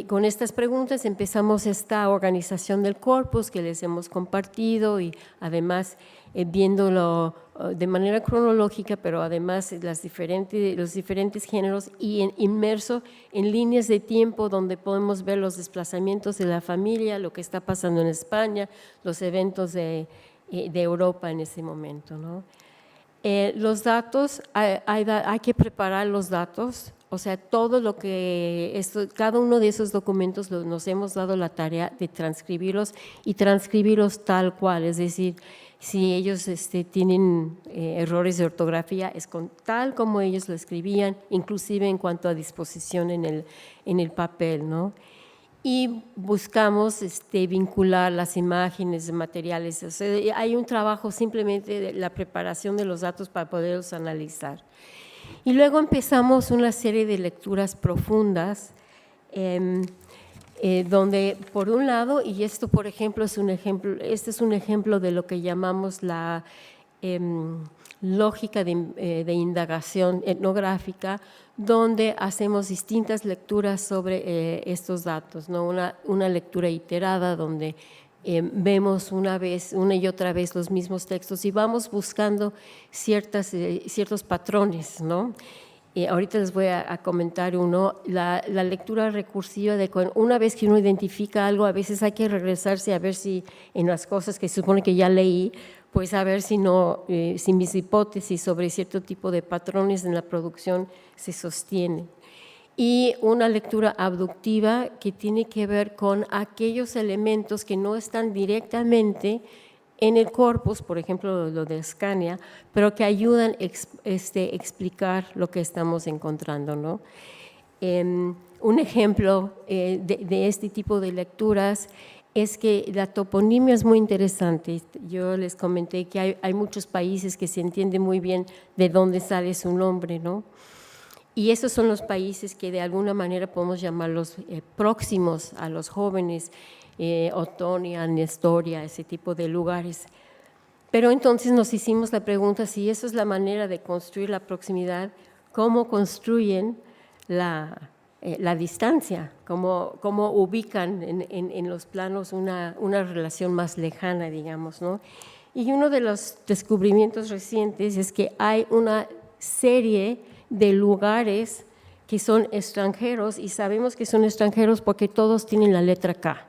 con estas preguntas empezamos esta organización del corpus que les hemos compartido, y además viéndolo de manera cronológica, pero además los diferentes géneros, y inmerso en líneas de tiempo donde podemos ver los desplazamientos de la familia, lo que está pasando en España, los eventos de Europa en ese momento, ¿no? Los datos, hay que preparar los datos, o sea, todo lo que cada uno de esos documentos nos hemos dado la tarea de transcribirlos y transcribirlos tal cual, es decir, si ellos tienen errores de ortografía, es tal como ellos lo escribían, inclusive en cuanto a disposición en el papel, ¿no? y buscamos vincular las imágenes de materiales. O sea, hay un trabajo simplemente de la preparación de los datos para poderlos analizar. Y luego empezamos una serie de lecturas profundas, donde por un lado, y esto por ejemplo este es un ejemplo de lo que llamamos la lógica de indagación etnográfica, donde hacemos distintas lecturas sobre estos datos, ¿no? Una lectura iterada donde vemos una y otra vez los mismos textos y vamos buscando ciertos patrones, ¿no? Ahorita les voy a comentar uno, la lectura recursiva de una vez que uno identifica algo, a veces hay que regresarse a ver si en las cosas que se supone que ya leí, pues a ver si mis hipótesis sobre cierto tipo de patrones en la producción se sostienen. Y una lectura abductiva que tiene que ver con aquellos elementos que no están directamente en el corpus, por ejemplo, lo de Scania, pero que ayudan a explicar lo que estamos encontrando, ¿no? Un ejemplo de este tipo de lecturas es que la toponimia es muy interesante. Yo les comenté que hay muchos países que se entiende muy bien de dónde sale su nombre, ¿no? Y esos son los países que de alguna manera podemos llamarlos próximos a los jóvenes, Otonia, Nestoria, ese tipo de lugares. Pero entonces nos hicimos la pregunta, si eso es la manera de construir la proximidad, ¿cómo construyen la distancia? ¿Cómo ubican en los planos una relación más lejana, digamos, ¿no? Y uno de los descubrimientos recientes es que hay una serie de lugares que son extranjeros, y sabemos que son extranjeros porque todos tienen la letra K.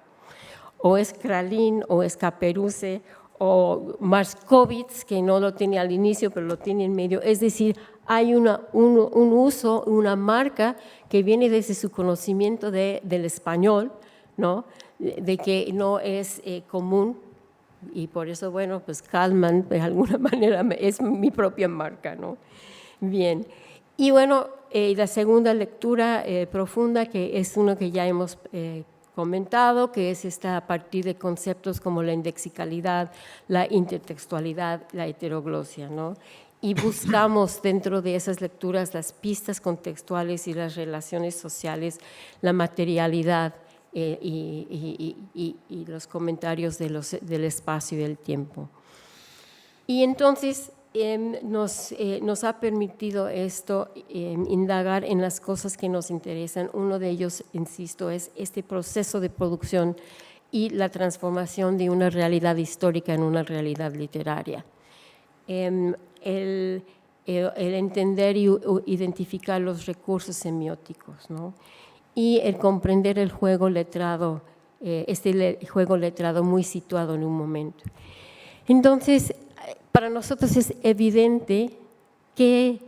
O es Kralin, o es Caperuce, o Marskovitz, que no lo tiene al inicio, pero lo tiene en medio. Es decir, hay un uso, una marca que viene desde su conocimiento del español, ¿no? De que no es común, y por eso, bueno, pues Kalman de alguna manera es mi propia marca, ¿no? Bien, y bueno, la segunda lectura profunda, que es uno que ya hemos comentado, que es esta a partir de conceptos como la indexicalidad, la intertextualidad, la heteroglosia, ¿no? Y buscamos dentro de esas lecturas las pistas contextuales y las relaciones sociales, la materialidad y los comentarios del espacio y del tiempo. Y entonces nos ha permitido esto indagar en las cosas que nos interesan. Uno de ellos, insisto, es este proceso de producción y la transformación de una realidad histórica en una realidad literaria. El entender y identificar los recursos semióticos, ¿no? Y el comprender el juego letrado, juego letrado muy situado en un momento. Entonces, para nosotros es evidente que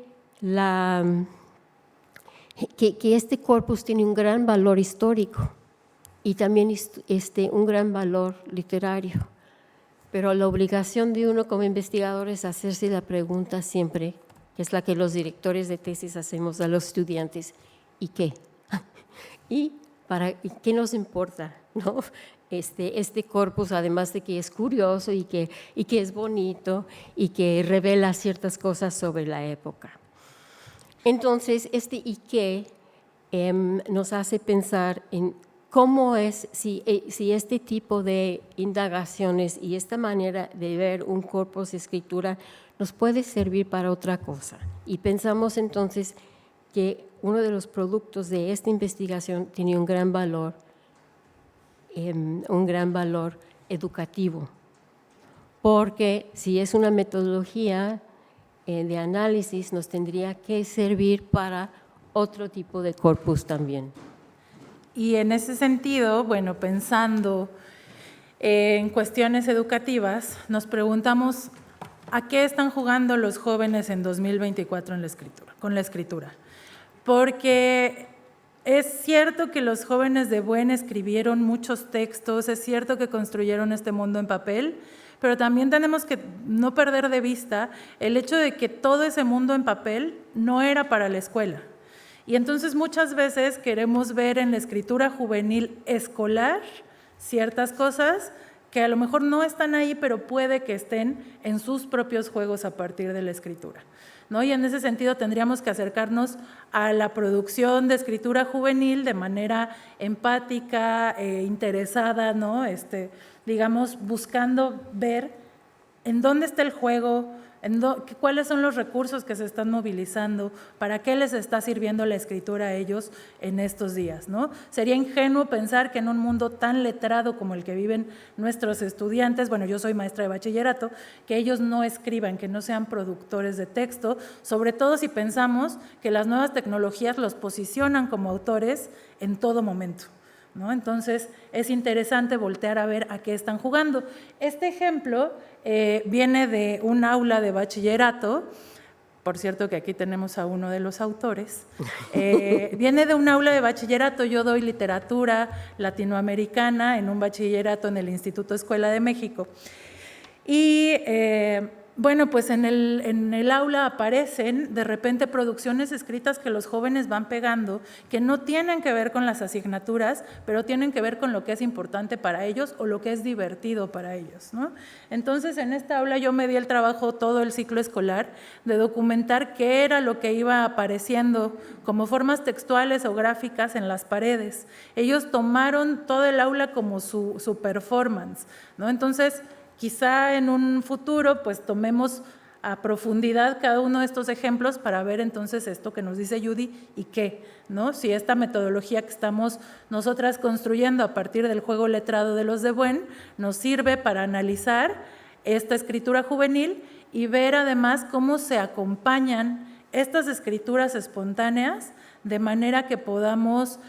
este corpus tiene un gran valor histórico y también un gran valor literario. Pero la obligación de uno como investigador es hacerse la pregunta siempre, que es la que los directores de tesis hacemos a los estudiantes: ¿y qué? ¿Y qué nos importa, ¿no? Este corpus, además de que es curioso y que es bonito y que revela ciertas cosas sobre la época. Entonces, ¿y qué? Nos hace pensar en cómo es, si este tipo de indagaciones y esta manera de ver un corpus de escritura nos puede servir para otra cosa. Y pensamos entonces que uno de los productos de esta investigación tiene un gran valor educativo, porque si es una metodología de análisis, nos tendría que servir para otro tipo de corpus también. Y en ese sentido, bueno, pensando en cuestiones educativas, nos preguntamos ¿a qué están jugando los jóvenes en 2024 con la escritura? Porque es cierto que los jóvenes de Buen escribieron muchos textos, es cierto que construyeron este mundo en papel, pero también tenemos que no perder de vista el hecho de que todo ese mundo en papel no era para la escuela. Y entonces muchas veces queremos ver en la escritura juvenil escolar ciertas cosas que a lo mejor no están ahí, pero puede que estén en sus propios juegos a partir de la escritura, ¿no? Y en ese sentido tendríamos que acercarnos a la producción de escritura juvenil de manera empática, interesada, ¿no? Digamos, buscando ver en dónde está el juego, cuáles son los recursos que se están movilizando, para qué les está sirviendo la escritura a ellos en estos días, ¿no? Sería ingenuo pensar que en un mundo tan letrado como el que viven nuestros estudiantes, bueno, yo soy maestra de bachillerato, que ellos no escriban, que no sean productores de texto, sobre todo si pensamos que las nuevas tecnologías los posicionan como autores en todo momento, ¿no? Entonces, es interesante voltear a ver a qué están jugando. Este ejemplo viene de un aula de bachillerato, por cierto que aquí tenemos a uno de los autores, viene de un aula de bachillerato. Yo doy literatura latinoamericana en un bachillerato en el Instituto Escuela de México. Y bueno, pues en el aula aparecen de repente producciones escritas que los jóvenes van pegando, que no tienen que ver con las asignaturas, pero tienen que ver con lo que es importante para ellos o lo que es divertido para ellos, ¿no? Entonces, en esta aula yo me di el trabajo todo el ciclo escolar de documentar qué era lo que iba apareciendo como formas textuales o gráficas en las paredes. Ellos tomaron todo el aula como su performance, ¿no? Entonces, quizá en un futuro pues tomemos a profundidad cada uno de estos ejemplos para ver entonces esto que nos dice Judy y qué, ¿no? Si esta metodología que estamos nosotras construyendo a partir del juego letrado de los de Buen nos sirve para analizar esta escritura juvenil y ver además cómo se acompañan estas escrituras espontáneas de manera que podamos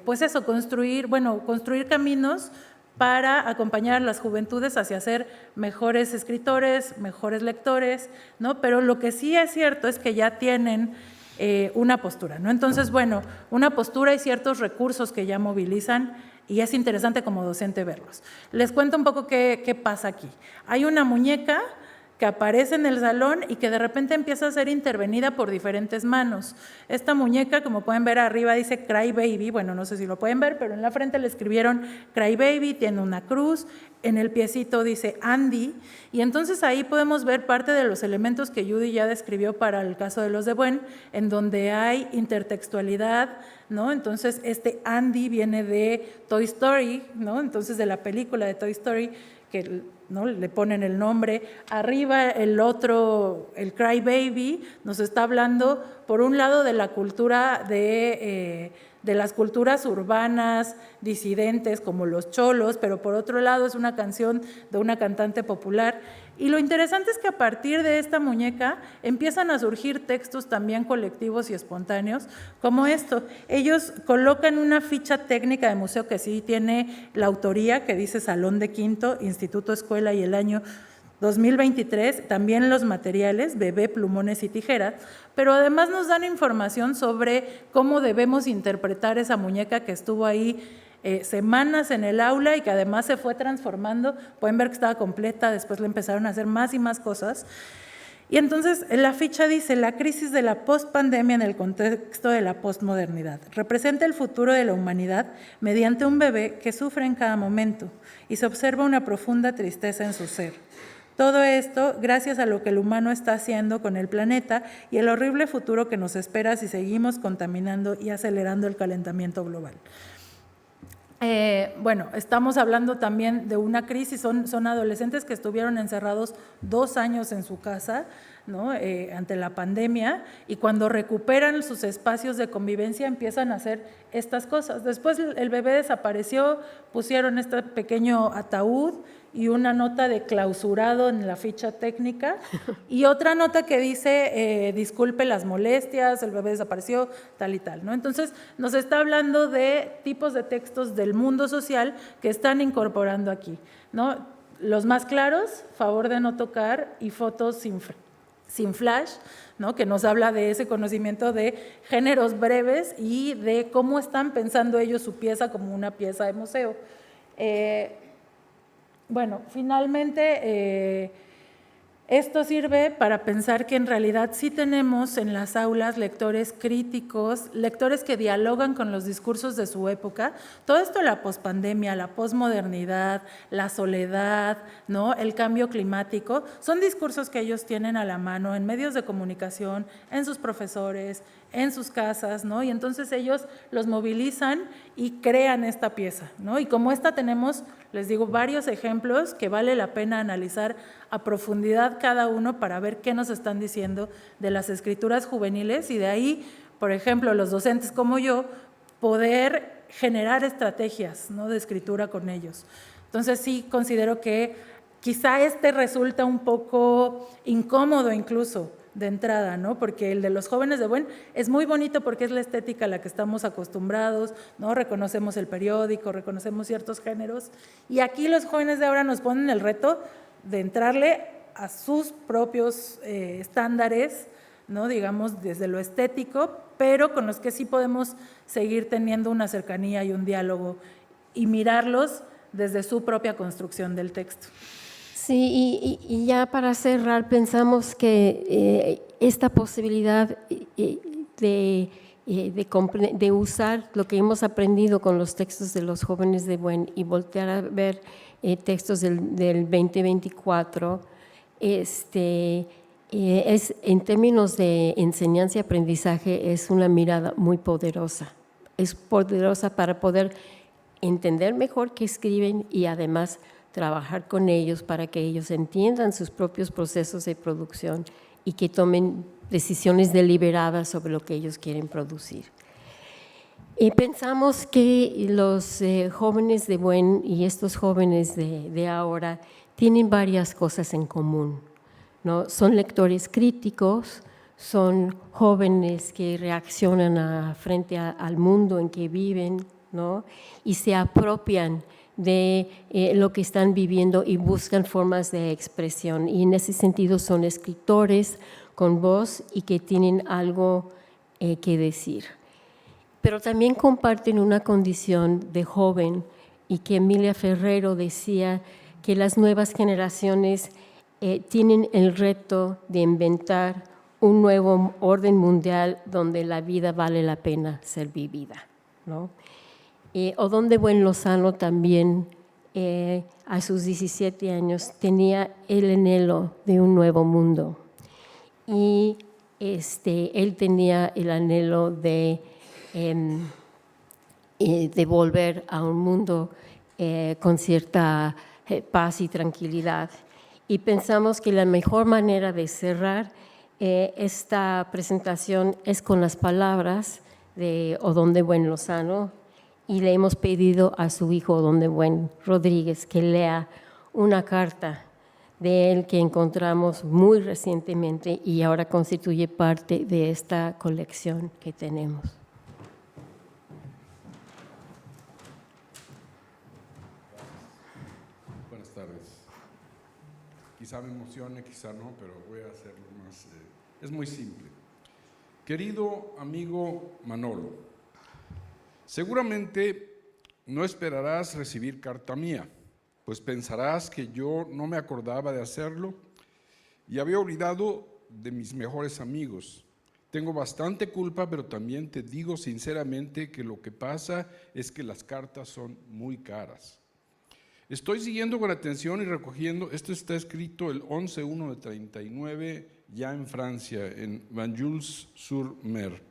pues eso, construir caminos para acompañar a las juventudes hacia ser mejores escritores, mejores lectores, ¿no? Pero lo que sí es cierto es que ya tienen una postura, ¿no? Entonces, bueno, una postura y ciertos recursos que ya movilizan y es interesante como docente verlos. Les cuento un poco qué pasa aquí. Hay una muñeca que aparece en el salón y que de repente empieza a ser intervenida por diferentes manos. Esta muñeca, como pueden ver arriba, dice Cry Baby, bueno, no sé si lo pueden ver, pero en la frente le escribieron Cry Baby, tiene una cruz, en el piecito dice Andy, y entonces ahí podemos ver parte de los elementos que Judy ya describió para el caso de los de Buen, en donde hay intertextualidad, ¿no? Entonces Andy viene de Toy Story, ¿no? Entonces de la película de Toy Story, que ¿no? Le ponen el nombre. Arriba el otro, el Cry Baby, nos está hablando por un lado de la cultura de las culturas urbanas disidentes como los cholos, pero por otro lado es una canción de una cantante popular. Y lo interesante es que a partir de esta muñeca empiezan a surgir textos también colectivos y espontáneos, como esto. Ellos colocan una ficha técnica de museo que sí tiene la autoría, que dice Salón de Quinto, Instituto Escuela y el año 2023, también los materiales, bebé, plumones y tijeras, pero además nos dan información sobre cómo debemos interpretar esa muñeca que estuvo ahí semanas en el aula y que además se fue transformando. Pueden ver que estaba completa, después le empezaron a hacer más y más cosas. Y entonces la ficha dice: la crisis de la postpandemia en el contexto de la postmodernidad representa el futuro de la humanidad mediante un bebé que sufre en cada momento y se observa una profunda tristeza en su ser. Todo esto gracias a lo que el humano está haciendo con el planeta y el horrible futuro que nos espera si seguimos contaminando y acelerando el calentamiento global. Bueno, estamos hablando también de una crisis, son adolescentes que estuvieron encerrados 2 años en su casa, ¿no? Ante la pandemia, y cuando recuperan sus espacios de convivencia empiezan a hacer estas cosas. Después el bebé desapareció, pusieron este pequeño ataúd y una nota de clausurado en la ficha técnica y otra nota que dice disculpe las molestias, el bebé desapareció, tal y tal, ¿no? Entonces nos está hablando de tipos de textos del mundo social que están incorporando aquí, ¿no? Los más claros, favor de no tocar, y fotos sin flash, ¿no? Que nos habla de ese conocimiento de géneros breves y de cómo están pensando ellos su pieza como una pieza de museo. Bueno, finalmente Esto sirve para pensar que en realidad sí tenemos en las aulas lectores críticos, lectores que dialogan con los discursos de su época. Todo esto, la pospandemia, la posmodernidad, la soledad, ¿no? El cambio climático, son discursos que ellos tienen a la mano en medios de comunicación, en sus profesores, en sus casas, ¿no? Y entonces ellos los movilizan y crean esta pieza, ¿no? Y como esta tenemos, les digo, varios ejemplos que vale la pena analizar a profundidad cada uno para ver qué nos están diciendo de las escrituras juveniles y de ahí, por ejemplo, los docentes como yo, poder generar estrategias, ¿no? de escritura con ellos. Entonces sí considero que quizá resulta un poco incómodo incluso, de entrada, ¿no? Porque el de los jóvenes de Buen es muy bonito porque es la estética a la que estamos acostumbrados, ¿no? Reconocemos el periódico, reconocemos ciertos géneros, y aquí los jóvenes de ahora nos ponen el reto de entrarle a sus propios estándares, ¿no? Digamos, desde lo estético, pero con los que sí podemos seguir teniendo una cercanía y un diálogo y mirarlos desde su propia construcción del texto. Sí, y ya para cerrar, pensamos que esta posibilidad de usar lo que hemos aprendido con los textos de los jóvenes de Buen y voltear a ver textos del 2024, es, en términos de enseñanza y aprendizaje, es una mirada muy poderosa. Es poderosa para poder entender mejor qué escriben y además trabajar con ellos para que ellos entiendan sus propios procesos de producción y que tomen decisiones deliberadas sobre lo que ellos quieren producir. Pensamos que los jóvenes de Buen y estos jóvenes de ahora tienen varias cosas en común, ¿no? Son lectores críticos, son jóvenes que reaccionan frente al mundo en que viven, ¿no? Y se apropian de lo que están viviendo y buscan formas de expresión. Y en ese sentido son escritores con voz y que tienen algo que decir. Pero también comparten una condición de joven y que Emilia Ferrero decía que las nuevas generaciones tienen el reto de inventar un nuevo orden mundial donde la vida vale la pena ser vivida, ¿no? Odón de Buen Lozano también, a sus 17 años, tenía el anhelo de un nuevo mundo. Y él tenía el anhelo de volver a un mundo con cierta paz y tranquilidad. Y pensamos que la mejor manera de cerrar esta presentación es con las palabras de Odón de Buen Lozano, y le hemos pedido a su hijo Odón de Buen Rodríguez que lea una carta de él que encontramos muy recientemente y ahora constituye parte de esta colección que tenemos. Buenas tardes. Quizá me emocione, quizá no, pero voy a hacerlo más. Es muy simple. Querido amigo Manolo, seguramente no esperarás recibir carta mía, pues pensarás que yo no me acordaba de hacerlo y había olvidado de mis mejores amigos. Tengo bastante culpa, pero también te digo sinceramente que lo que pasa es que las cartas son muy caras. Estoy siguiendo con atención y recogiendo, esto está escrito el 11/1 de 39, ya en Francia, en Banjuls-sur-Mer.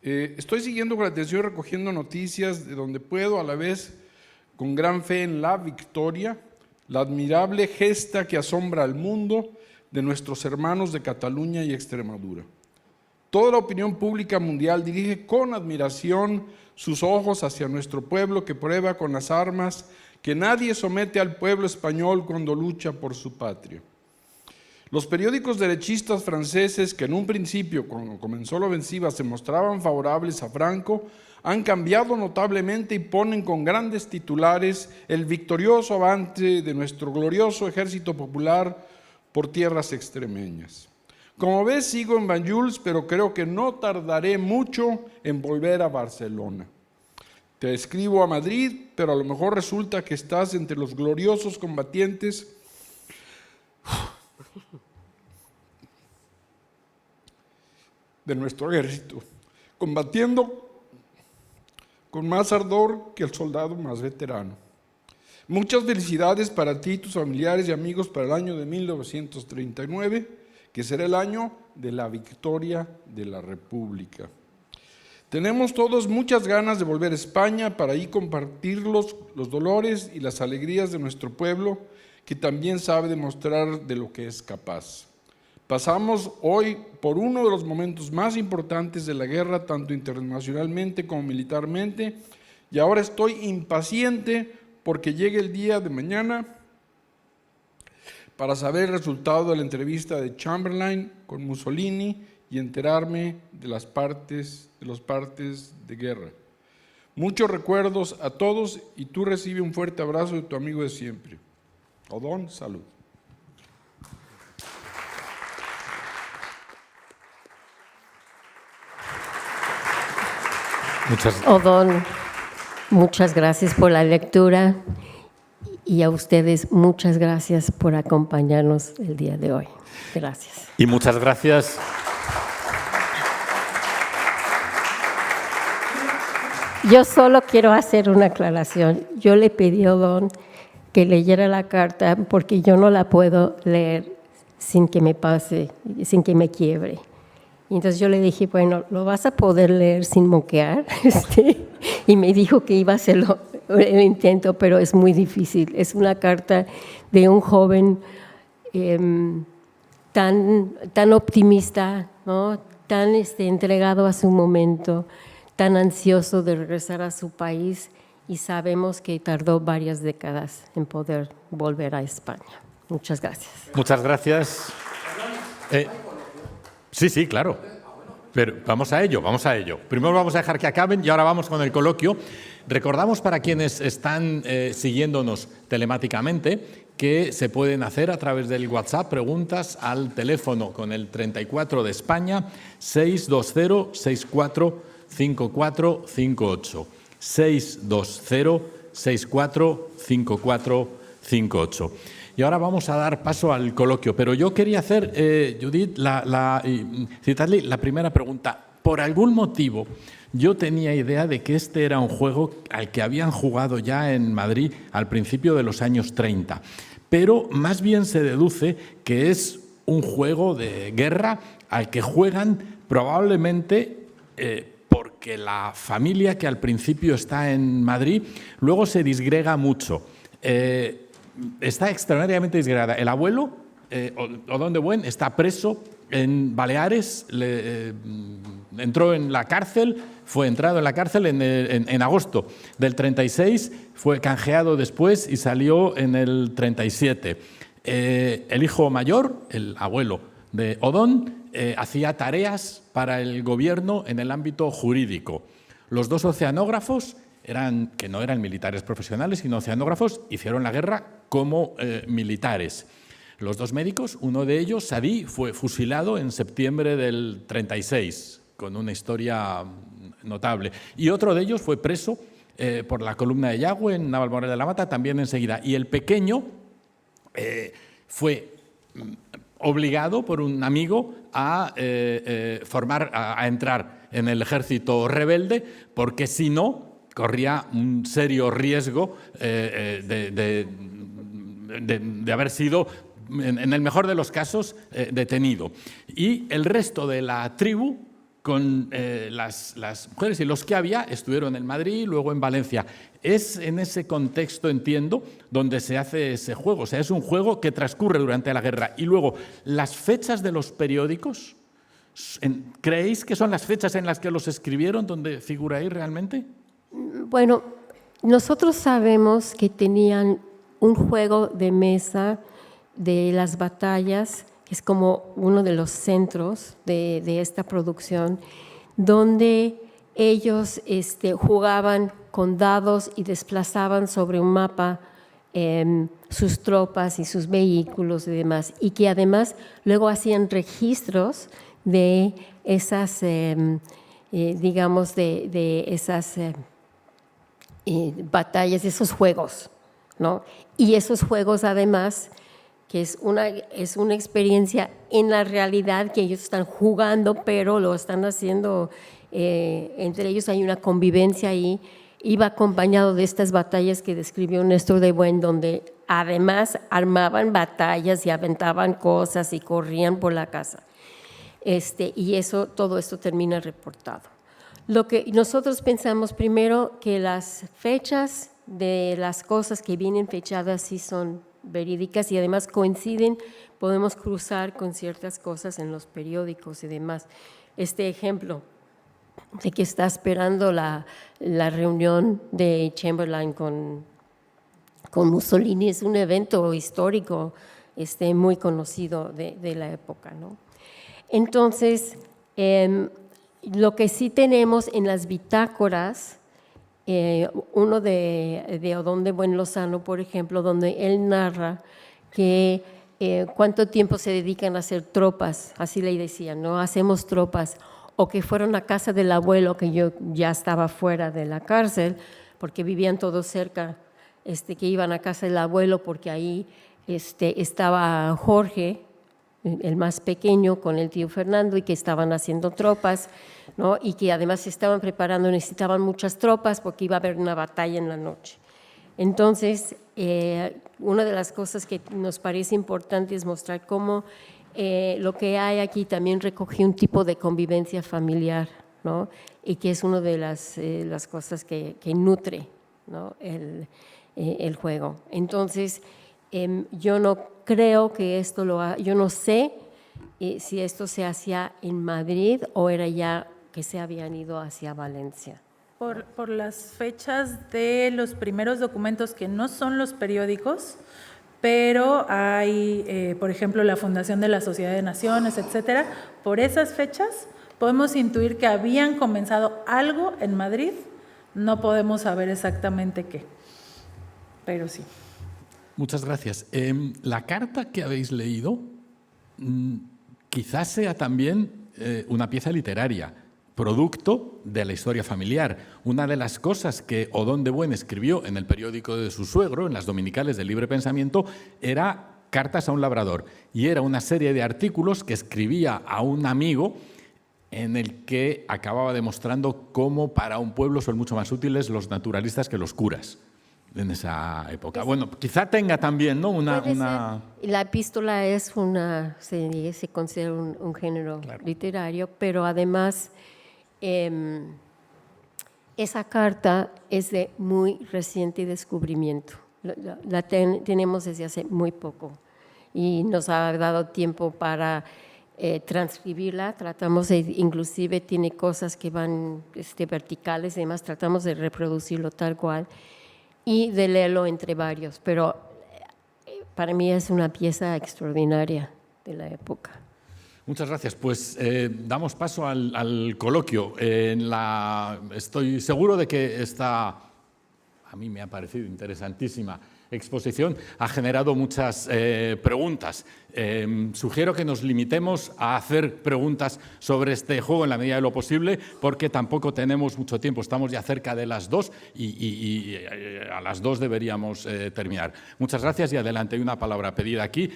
Estoy siguiendo con atención y recogiendo noticias de donde puedo, a la vez con gran fe en la victoria, la admirable gesta que asombra al mundo de nuestros hermanos de Cataluña y Extremadura. Toda la opinión pública mundial dirige con admiración sus ojos hacia nuestro pueblo que prueba con las armas que nadie somete al pueblo español cuando lucha por su patria. Los periódicos derechistas franceses, que en un principio, cuando comenzó la ofensiva, se mostraban favorables a Franco, han cambiado notablemente y ponen con grandes titulares el victorioso avance de nuestro glorioso ejército popular por tierras extremeñas. Como ves, sigo en Banjuls, pero creo que no tardaré mucho en volver a Barcelona. Te escribo a Madrid, pero a lo mejor resulta que estás entre los gloriosos combatientes de nuestro ejército, combatiendo con más ardor que el soldado más veterano. Muchas felicidades para ti y tus familiares y amigos para el año de 1939, que será el año de la victoria de la República. Tenemos todos muchas ganas de volver a España para ahí compartir los dolores y las alegrías de nuestro pueblo, que también sabe demostrar de lo que es capaz. Pasamos hoy por uno de los momentos más importantes de la guerra, tanto internacionalmente como militarmente, y ahora estoy impaciente porque llegue el día de mañana para saber el resultado de la entrevista de Chamberlain con Mussolini y enterarme de las partes de guerra. Muchos recuerdos a todos y tú recibe un fuerte abrazo de tu amigo de siempre. Odón, salud. Odón, muchas gracias por la lectura y a ustedes muchas gracias por acompañarnos el día de hoy. Gracias. Y muchas gracias. Yo solo quiero hacer una aclaración. Yo le pedí a Odón que leyera la carta porque yo no la puedo leer sin que me pase, sin que me quiebre. Y entonces yo le dije, bueno, ¿lo vas a poder leer sin moquear? Y me dijo que iba a hacerlo el intento, pero es muy difícil. Es una carta de un joven tan optimista, ¿no? Tan entregado a su momento, tan ansioso de regresar a su país, y sabemos que tardó varias décadas en poder volver a España. Muchas gracias. Muchas gracias. Sí, claro. Pero vamos a ello. Primero vamos a dejar que acaben y ahora vamos con el coloquio. Recordamos para quienes están siguiéndonos telemáticamente que se pueden hacer a través del WhatsApp preguntas al teléfono con el 34 de España 620-645458. 620-645458. Y ahora vamos a dar paso al coloquio. Pero yo quería hacer, Judith, citarle la primera pregunta. Por algún motivo, yo tenía idea de que este era un juego al que habían jugado ya en Madrid al principio de los años 30. Pero más bien se deduce que es un juego de guerra al que juegan probablemente porque la familia que al principio está en Madrid luego se disgrega mucho. Está extraordinariamente disgregada. El abuelo, Odón de Buen, está preso en Baleares, entró en la cárcel, fue entrado en la cárcel en agosto del 36, fue canjeado después y salió en el 37. El hijo mayor, el abuelo de Odón, hacía tareas para el gobierno en el ámbito jurídico. Los dos oceanógrafos, que no eran militares profesionales, sino oceanógrafos, hicieron la guerra como militares. Los dos médicos, uno de ellos, Sadí, fue fusilado en septiembre del 36, con una historia notable. Y otro de ellos fue preso por la columna de Yagüe en Navalmoral de la Mata, también enseguida. Y el pequeño fue obligado por un amigo a entrar en el ejército rebelde, porque si no, corría un serio riesgo de haber sido, en el mejor de los casos, detenido. Y el resto de la tribu, con las mujeres y los que había, estuvieron en Madrid, luego en Valencia. Es en ese contexto, entiendo, donde se hace ese juego. O sea, es un juego que transcurre durante la guerra. Y luego, las fechas de los periódicos, ¿creéis que son las fechas en las que los escribieron, donde figura ahí realmente? Bueno, nosotros sabemos que tenían un juego de mesa de las batallas, que es como uno de los centros de esta producción, donde ellos jugaban con dados y desplazaban sobre un mapa sus tropas y sus vehículos y demás, y que además luego hacían registros de esas, digamos, de esas batallas, esos juegos, ¿no? Y esos juegos además que es una experiencia en la realidad que ellos están jugando, pero lo están haciendo, entre ellos hay una convivencia ahí. Iba acompañado de estas batallas que describió Néstor de Buen, donde además armaban batallas y aventaban cosas y corrían por la casa. Y todo esto termina reportado. Lo que nosotros pensamos primero, que las fechas de las cosas que vienen fechadas sí son verídicas y además coinciden, podemos cruzar con ciertas cosas en los periódicos y demás. Este ejemplo de que está esperando la reunión de Chamberlain con Mussolini es un evento histórico muy conocido de la época, ¿no? Entonces, lo que sí tenemos en las bitácoras, uno de Odón de Buen Lozano, por ejemplo, donde él narra que cuánto tiempo se dedican a hacer tropas, así le decían, ¿no? Hacemos tropas, o que fueron a casa del abuelo, que yo ya estaba fuera de la cárcel, porque vivían todos cerca, que iban a casa del abuelo, porque ahí estaba Jorge, el más pequeño, con el tío Fernando, y que estaban haciendo tropas, ¿no? Y que además se estaban preparando, necesitaban muchas tropas porque iba a haber una batalla en la noche. Entonces, una de las cosas que nos parece importante es mostrar cómo lo que hay aquí también recoge un tipo de convivencia familiar, ¿no? Y que es una de las cosas que nutre, ¿no? el juego. Entonces, yo no creo que yo no sé si esto se hacía en Madrid o era ya que se habían ido hacia Valencia. Por las fechas de los primeros documentos que no son los periódicos, pero hay, por ejemplo, la fundación de la Sociedad de Naciones, etcétera. Por esas fechas podemos intuir que habían comenzado algo en Madrid, no podemos saber exactamente qué, pero sí. Muchas gracias. La carta que habéis leído quizás sea también una pieza literaria, producto de la historia familiar. Una de las cosas que Odón de Buen escribió en el periódico de su suegro, en las dominicales del Libre Pensamiento, era Cartas a un labrador, y era una serie de artículos que escribía a un amigo en el que acababa demostrando cómo para un pueblo son mucho más útiles los naturalistas que los curas en esa época. Bueno, quizá tenga también, ¿no? una... La epístola se considera un género literario, pero además esa carta es de muy reciente descubrimiento. La tenemos desde hace muy poco y nos ha dado tiempo para transcribirla. Tratamos inclusive tiene cosas que van verticales y demás, tratamos de reproducirlo tal cual y de leerlo entre varios, pero para mí es una pieza extraordinaria de la época. Muchas gracias. Pues damos paso al coloquio. Estoy seguro de que esta, a mí me ha parecido interesantísima exposición, ha generado muchas preguntas. Sugiero que nos limitemos a hacer preguntas sobre este juego en la medida de lo posible, porque tampoco tenemos mucho tiempo. Estamos ya cerca de las 2 y a las 2 deberíamos terminar. Muchas gracias y adelante. Hay una palabra pedida aquí,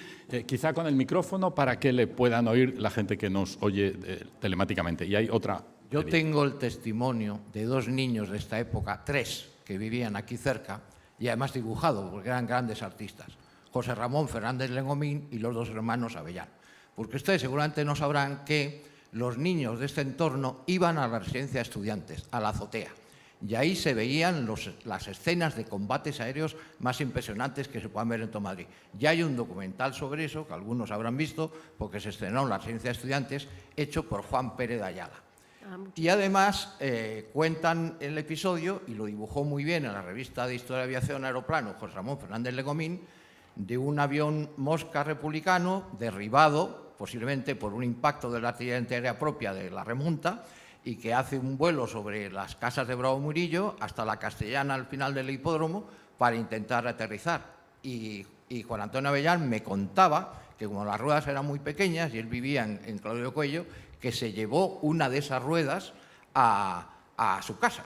quizá con el micrófono para que le puedan oír la gente que nos oye telemáticamente. Y hay otra. Yo tengo el testimonio de 2 niños de esta época, 3, que vivían aquí cerca, y además dibujado, porque eran grandes artistas, José Ramón Fernández Legomín y los 2 hermanos Avellán. Porque ustedes seguramente no sabrán que los niños de este entorno iban a la residencia de estudiantes, a la azotea, y ahí se veían las escenas de combates aéreos más impresionantes que se puedan ver en todo Madrid. Ya hay un documental sobre eso, que algunos habrán visto, porque se estrenó en la residencia de estudiantes, hecho por Juan Pérez de Ayala. Y además cuentan el episodio, y lo dibujó muy bien en la revista de Historia de Aviación Aeroplano José Ramón Fernández Legomín, de un avión Mosca republicano derribado, posiblemente por un impacto de la artillería antiaérea propia de la remonta, y que hace un vuelo sobre las casas de Bravo Murillo hasta la Castellana al final del hipódromo para intentar aterrizar. Y Juan Antonio Avellán me contaba que como las ruedas eran muy pequeñas y él vivía en Claudio Cuello, que se llevó una de esas ruedas a su casa.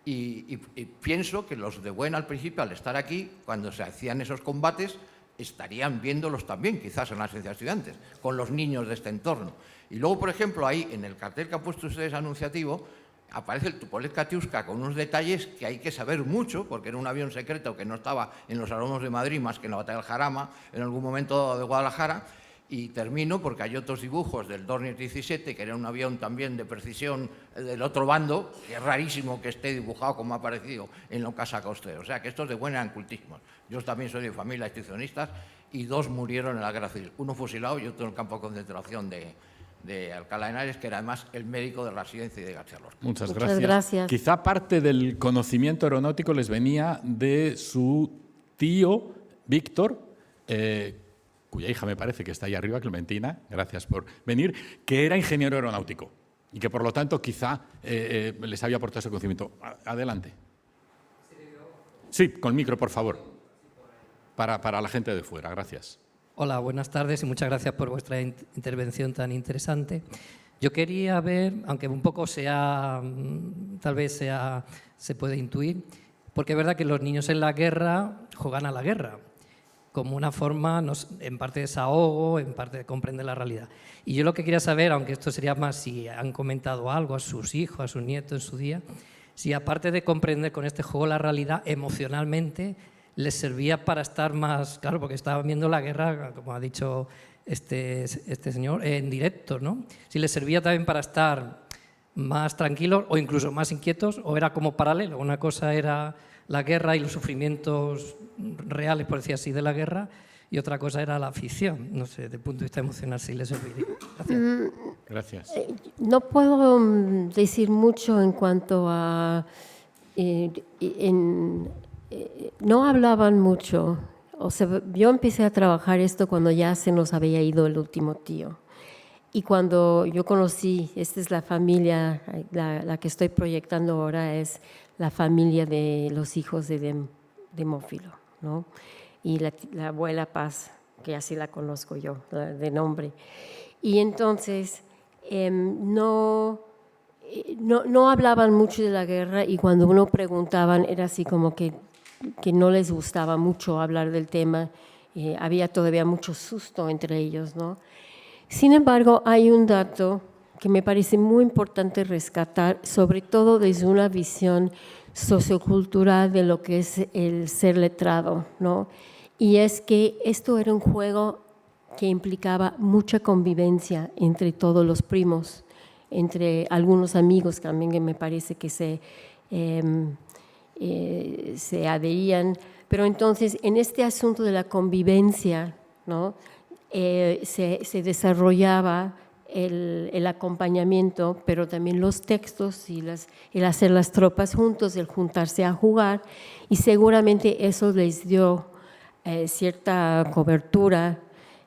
Y pienso que los de Buen al principio, al estar aquí, cuando se hacían esos combates, estarían viéndolos también, quizás en la residencia de estudiantes, con los niños de este entorno. Y luego, por ejemplo, ahí en el cartel que han puesto ustedes anunciativo, aparece el Tupolev Katiuska con unos detalles que hay que saber mucho, porque era un avión secreto que no estaba en los Alomos de Madrid más que en la batalla del Jarama, en algún momento de Guadalajara. Y termino porque hay otros dibujos del Dornier 17, que era un avión también de precisión del otro bando, que es rarísimo que esté dibujado como ha aparecido en la Casa Costero. O sea, que estos de buena eran cultísimos. Yo también soy de familia de extincionistas y 2 murieron en la guerra civil. Uno fusilado y otro en el campo de concentración de Alcalá de Henares, que era además el médico de la residencia de García Lorca. Muchas Muchas gracias. Quizá parte del conocimiento aeronáutico les venía de su tío, Víctor, cuya hija me parece que está ahí arriba, Clementina, gracias por venir, que era ingeniero aeronáutico y que por lo tanto quizá les había aportado ese conocimiento. Adelante. Sí, con micro, por favor, para la gente de fuera. Gracias. Hola, buenas tardes y muchas gracias por vuestra intervención tan interesante. Yo quería ver, aunque un poco tal vez se puede intuir, porque es verdad que los niños en la guerra juegan a la guerra, como una forma, en parte de desahogo, en parte de comprender la realidad. Y yo lo que quería saber, aunque esto sería más si han comentado algo a sus hijos, a sus nietos en su día, si aparte de comprender con este juego la realidad, emocionalmente les servía para estar más, claro, porque estaban viendo la guerra, como ha dicho este señor, en directo, ¿no? Si les servía también para estar más tranquilos o incluso más inquietos, o era como paralelo. Una cosa era la guerra y los sufrimientos reales, por decir así, de la guerra, y otra cosa era la ficción. No sé, desde el punto de vista emocional, si les serviría. Gracias. Gracias. No puedo decir mucho en cuanto a... no hablaban mucho. O sea, yo empecé a trabajar esto cuando ya se nos había ido el último tío. Y cuando yo conocí, esta es la familia, la que estoy proyectando ahora es la familia de los hijos de Demófilo, ¿no? Y la abuela Paz, que así la conozco yo, de nombre. Y entonces no hablaban mucho de la guerra y cuando uno preguntaban era así como que no les gustaba mucho hablar del tema. Había todavía mucho susto entre ellos, ¿no? Sin embargo, hay un dato que me parece muy importante rescatar, sobre todo desde una visión sociocultural de lo que es el ser letrado, ¿no? Y es que esto era un juego que implicaba mucha convivencia entre todos los primos, entre algunos amigos también que me parece que se adherían. Pero entonces, en este asunto de la convivencia, ¿no? Se desarrollaba el acompañamiento, pero también los textos y el hacer las tropas juntos, el juntarse a jugar, y seguramente eso les dio cierta cobertura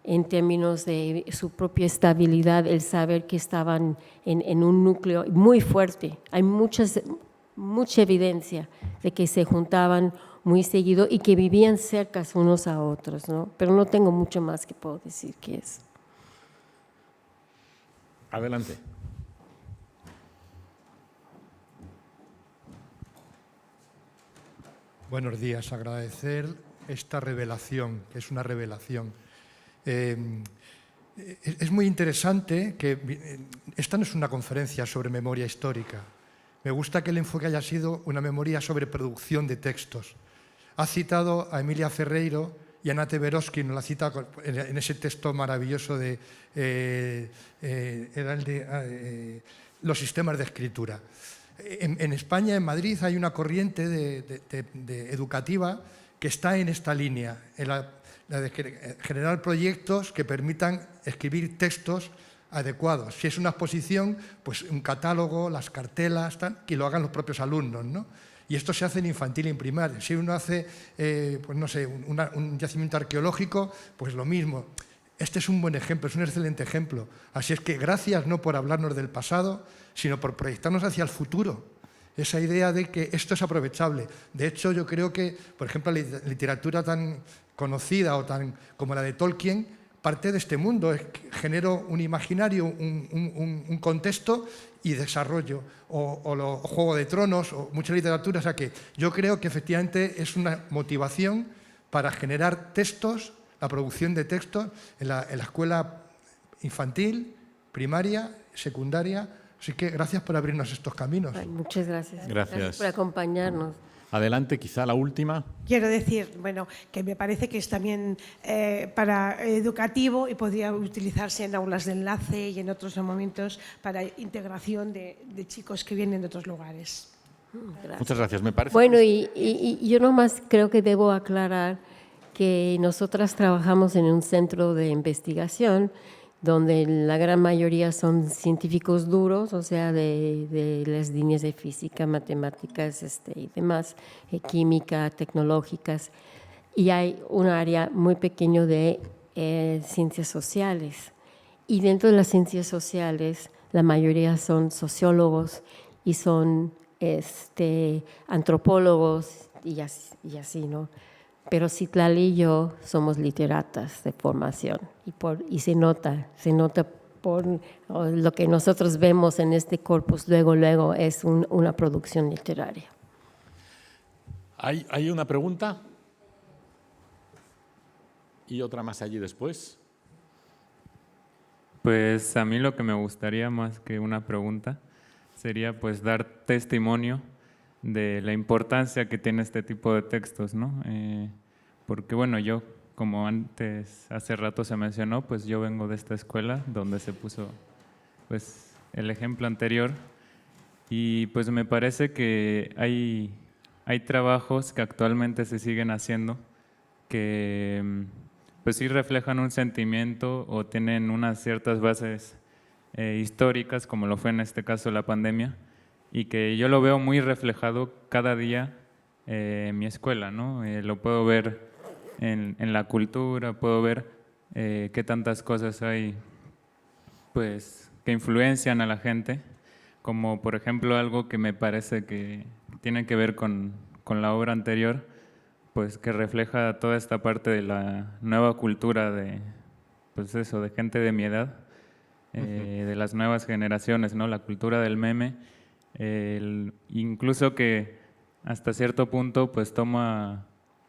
en términos de su propia estabilidad, el saber que estaban en un núcleo muy fuerte. Hay mucha evidencia de que se juntaban muy seguido y que vivían cerca unos a otros, ¿no? Pero no tengo mucho más que puedo decir que es. Adelante. Buenos días. Agradecer esta revelación, que es una revelación. Es muy interesante que esta no es una conferencia sobre memoria histórica. Me gusta que el enfoque haya sido una memoria sobre producción de textos. Ha citado a Emilia Ferreiro y a Nate Berovsky, nos la cita en ese texto maravilloso de los sistemas de escritura. En España, en Madrid, hay una corriente educativa que está en esta línea, en la de generar proyectos que permitan escribir textos adecuados. Si es una exposición, pues un catálogo, las cartelas, que lo hagan los propios alumnos, ¿no? Y esto se hace en infantil y en primaria. Si uno hace, pues no sé, un yacimiento arqueológico, pues lo mismo. Este es un buen ejemplo, es un excelente ejemplo. Así es que gracias no por hablarnos del pasado, sino por proyectarnos hacia el futuro. Esa idea de que esto es aprovechable. De hecho, yo creo que, por ejemplo, la literatura tan conocida o tan como la de Tolkien, parte de este mundo. Genero un imaginario, un contexto y desarrollo. O Juego de Tronos, o mucha literatura. O sea que yo creo que efectivamente es una motivación para generar textos la producción de textos en la escuela infantil, primaria, secundaria. Así que gracias por abrirnos estos caminos. Ay, muchas gracias. Gracias por acompañarnos. Adelante, quizá la última. Quiero decir, bueno, que me parece que es también para educativo y podría utilizarse en aulas de enlace y en otros momentos para integración de chicos que vienen de otros lugares. Gracias. Muchas gracias. Me parece. Bueno, y yo nomás creo que debo aclarar que nosotras trabajamos en un centro de investigación donde la gran mayoría son científicos duros, o sea, de las líneas de física, matemáticas y demás, química, tecnológicas, y hay un área muy pequeño de ciencias sociales. Y dentro de las ciencias sociales, la mayoría son sociólogos y son antropólogos y así, ¿no? Pero Citlali y yo somos literatas de formación y se nota por lo que nosotros vemos en este corpus, luego es una producción literaria. ¿Hay una pregunta? ¿Y otra más allí después? Pues a mí lo que me gustaría más que una pregunta sería pues dar testimonio de la importancia que tiene este tipo de textos, ¿no? Porque bueno, yo, como hace rato se mencionó, pues yo vengo de esta escuela donde se puso pues el ejemplo anterior y pues me parece que hay trabajos que actualmente se siguen haciendo que pues sí reflejan un sentimiento o tienen unas ciertas bases históricas, como lo fue en este caso la pandemia, y que yo lo veo muy reflejado cada día en mi escuela, ¿no? Lo puedo ver en la cultura, puedo ver qué tantas cosas hay pues, que influencian a la gente, como por ejemplo algo que me parece que tiene que ver con la obra anterior, pues que refleja toda esta parte de la nueva cultura de, pues eso, de gente de mi edad, de las nuevas generaciones, ¿no? La cultura del meme, incluso que hasta cierto punto pues toma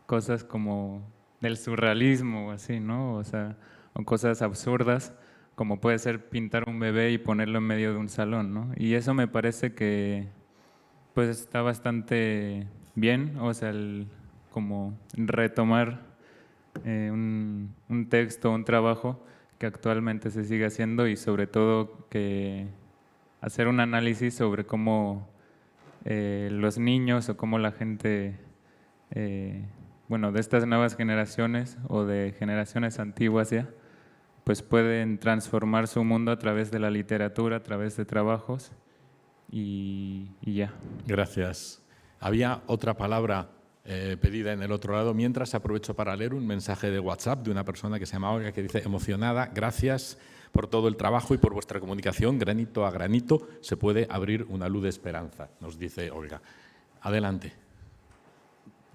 cosas como del surrealismo o así, ¿no? O sea, o cosas absurdas, como puede ser pintar un bebé y ponerlo en medio de un salón, ¿no? Y eso me parece que pues está bastante bien, o sea, como retomar un texto, un trabajo que actualmente se sigue haciendo y sobre todo que hacer un análisis sobre cómo los niños o cómo la gente, bueno, de estas nuevas generaciones o de generaciones antiguas ya, pues pueden transformar su mundo a través de la literatura, a través de trabajos y ya. Gracias. Había otra palabra pedida en el otro lado. Mientras aprovecho para leer un mensaje de WhatsApp de una persona que se llama Olga que dice: emocionada, gracias por todo el trabajo y por vuestra comunicación. Granito a granito se puede abrir una luz de esperanza, nos dice Olga. Adelante.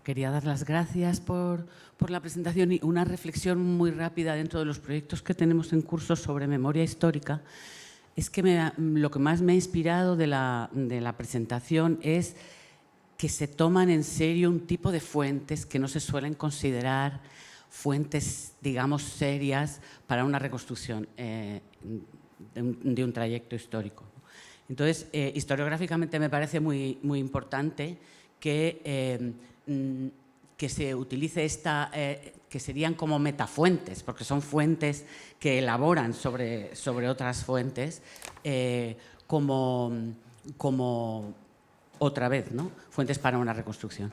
Quería dar las gracias por la presentación y una reflexión muy rápida dentro de los proyectos que tenemos en curso sobre memoria histórica. Es que lo que más me ha inspirado de la presentación es que se toman en serio un tipo de fuentes que no se suelen considerar fuentes, digamos, serias para una reconstrucción de un trayecto histórico. Entonces, historiográficamente me parece muy, muy importante que se utilice que serían como metafuentes, porque son fuentes que elaboran sobre otras fuentes, como otra vez, ¿no? Fuentes para una reconstrucción.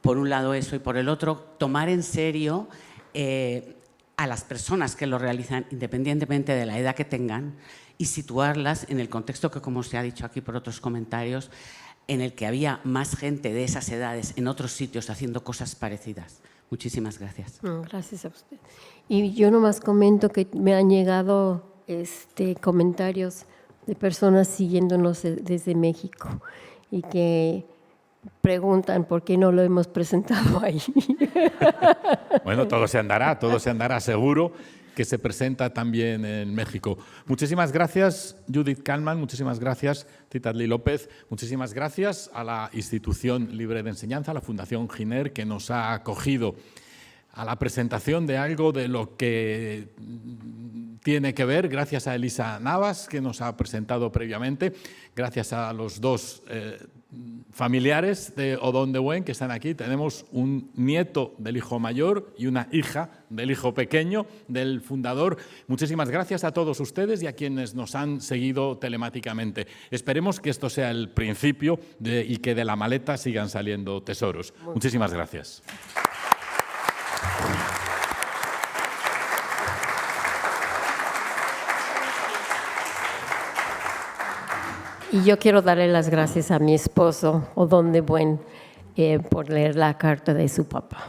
Por un lado eso, y por el otro, tomar en serio a las personas que lo realizan, independientemente de la edad que tengan, y situarlas en el contexto que, como se ha dicho aquí por otros comentarios, en el que había más gente de esas edades en otros sitios haciendo cosas parecidas. Muchísimas gracias. Gracias a usted. Y yo nomás comento que me han llegado comentarios de personas siguiéndonos desde México y que preguntan por qué no lo hemos presentado ahí. Bueno, todo se andará seguro, que se presenta también en México. Muchísimas gracias, Judith Kalman, muchísimas gracias, Citlali López, muchísimas gracias a la Institución Libre de Enseñanza, a la Fundación Giner, que nos ha acogido a la presentación de algo de lo que tiene que ver, gracias a Elisa Navas, que nos ha presentado previamente, gracias a los dos familiares de Odón de Buen que están aquí. Tenemos un nieto del hijo mayor y una hija del hijo pequeño del fundador. Muchísimas gracias a todos ustedes y a quienes nos han seguido telemáticamente. Esperemos que esto sea el principio y que de la maleta sigan saliendo tesoros. Muchísimas gracias. Y yo quiero darle las gracias a mi esposo, Odón de Buen, por leer la carta de su papá.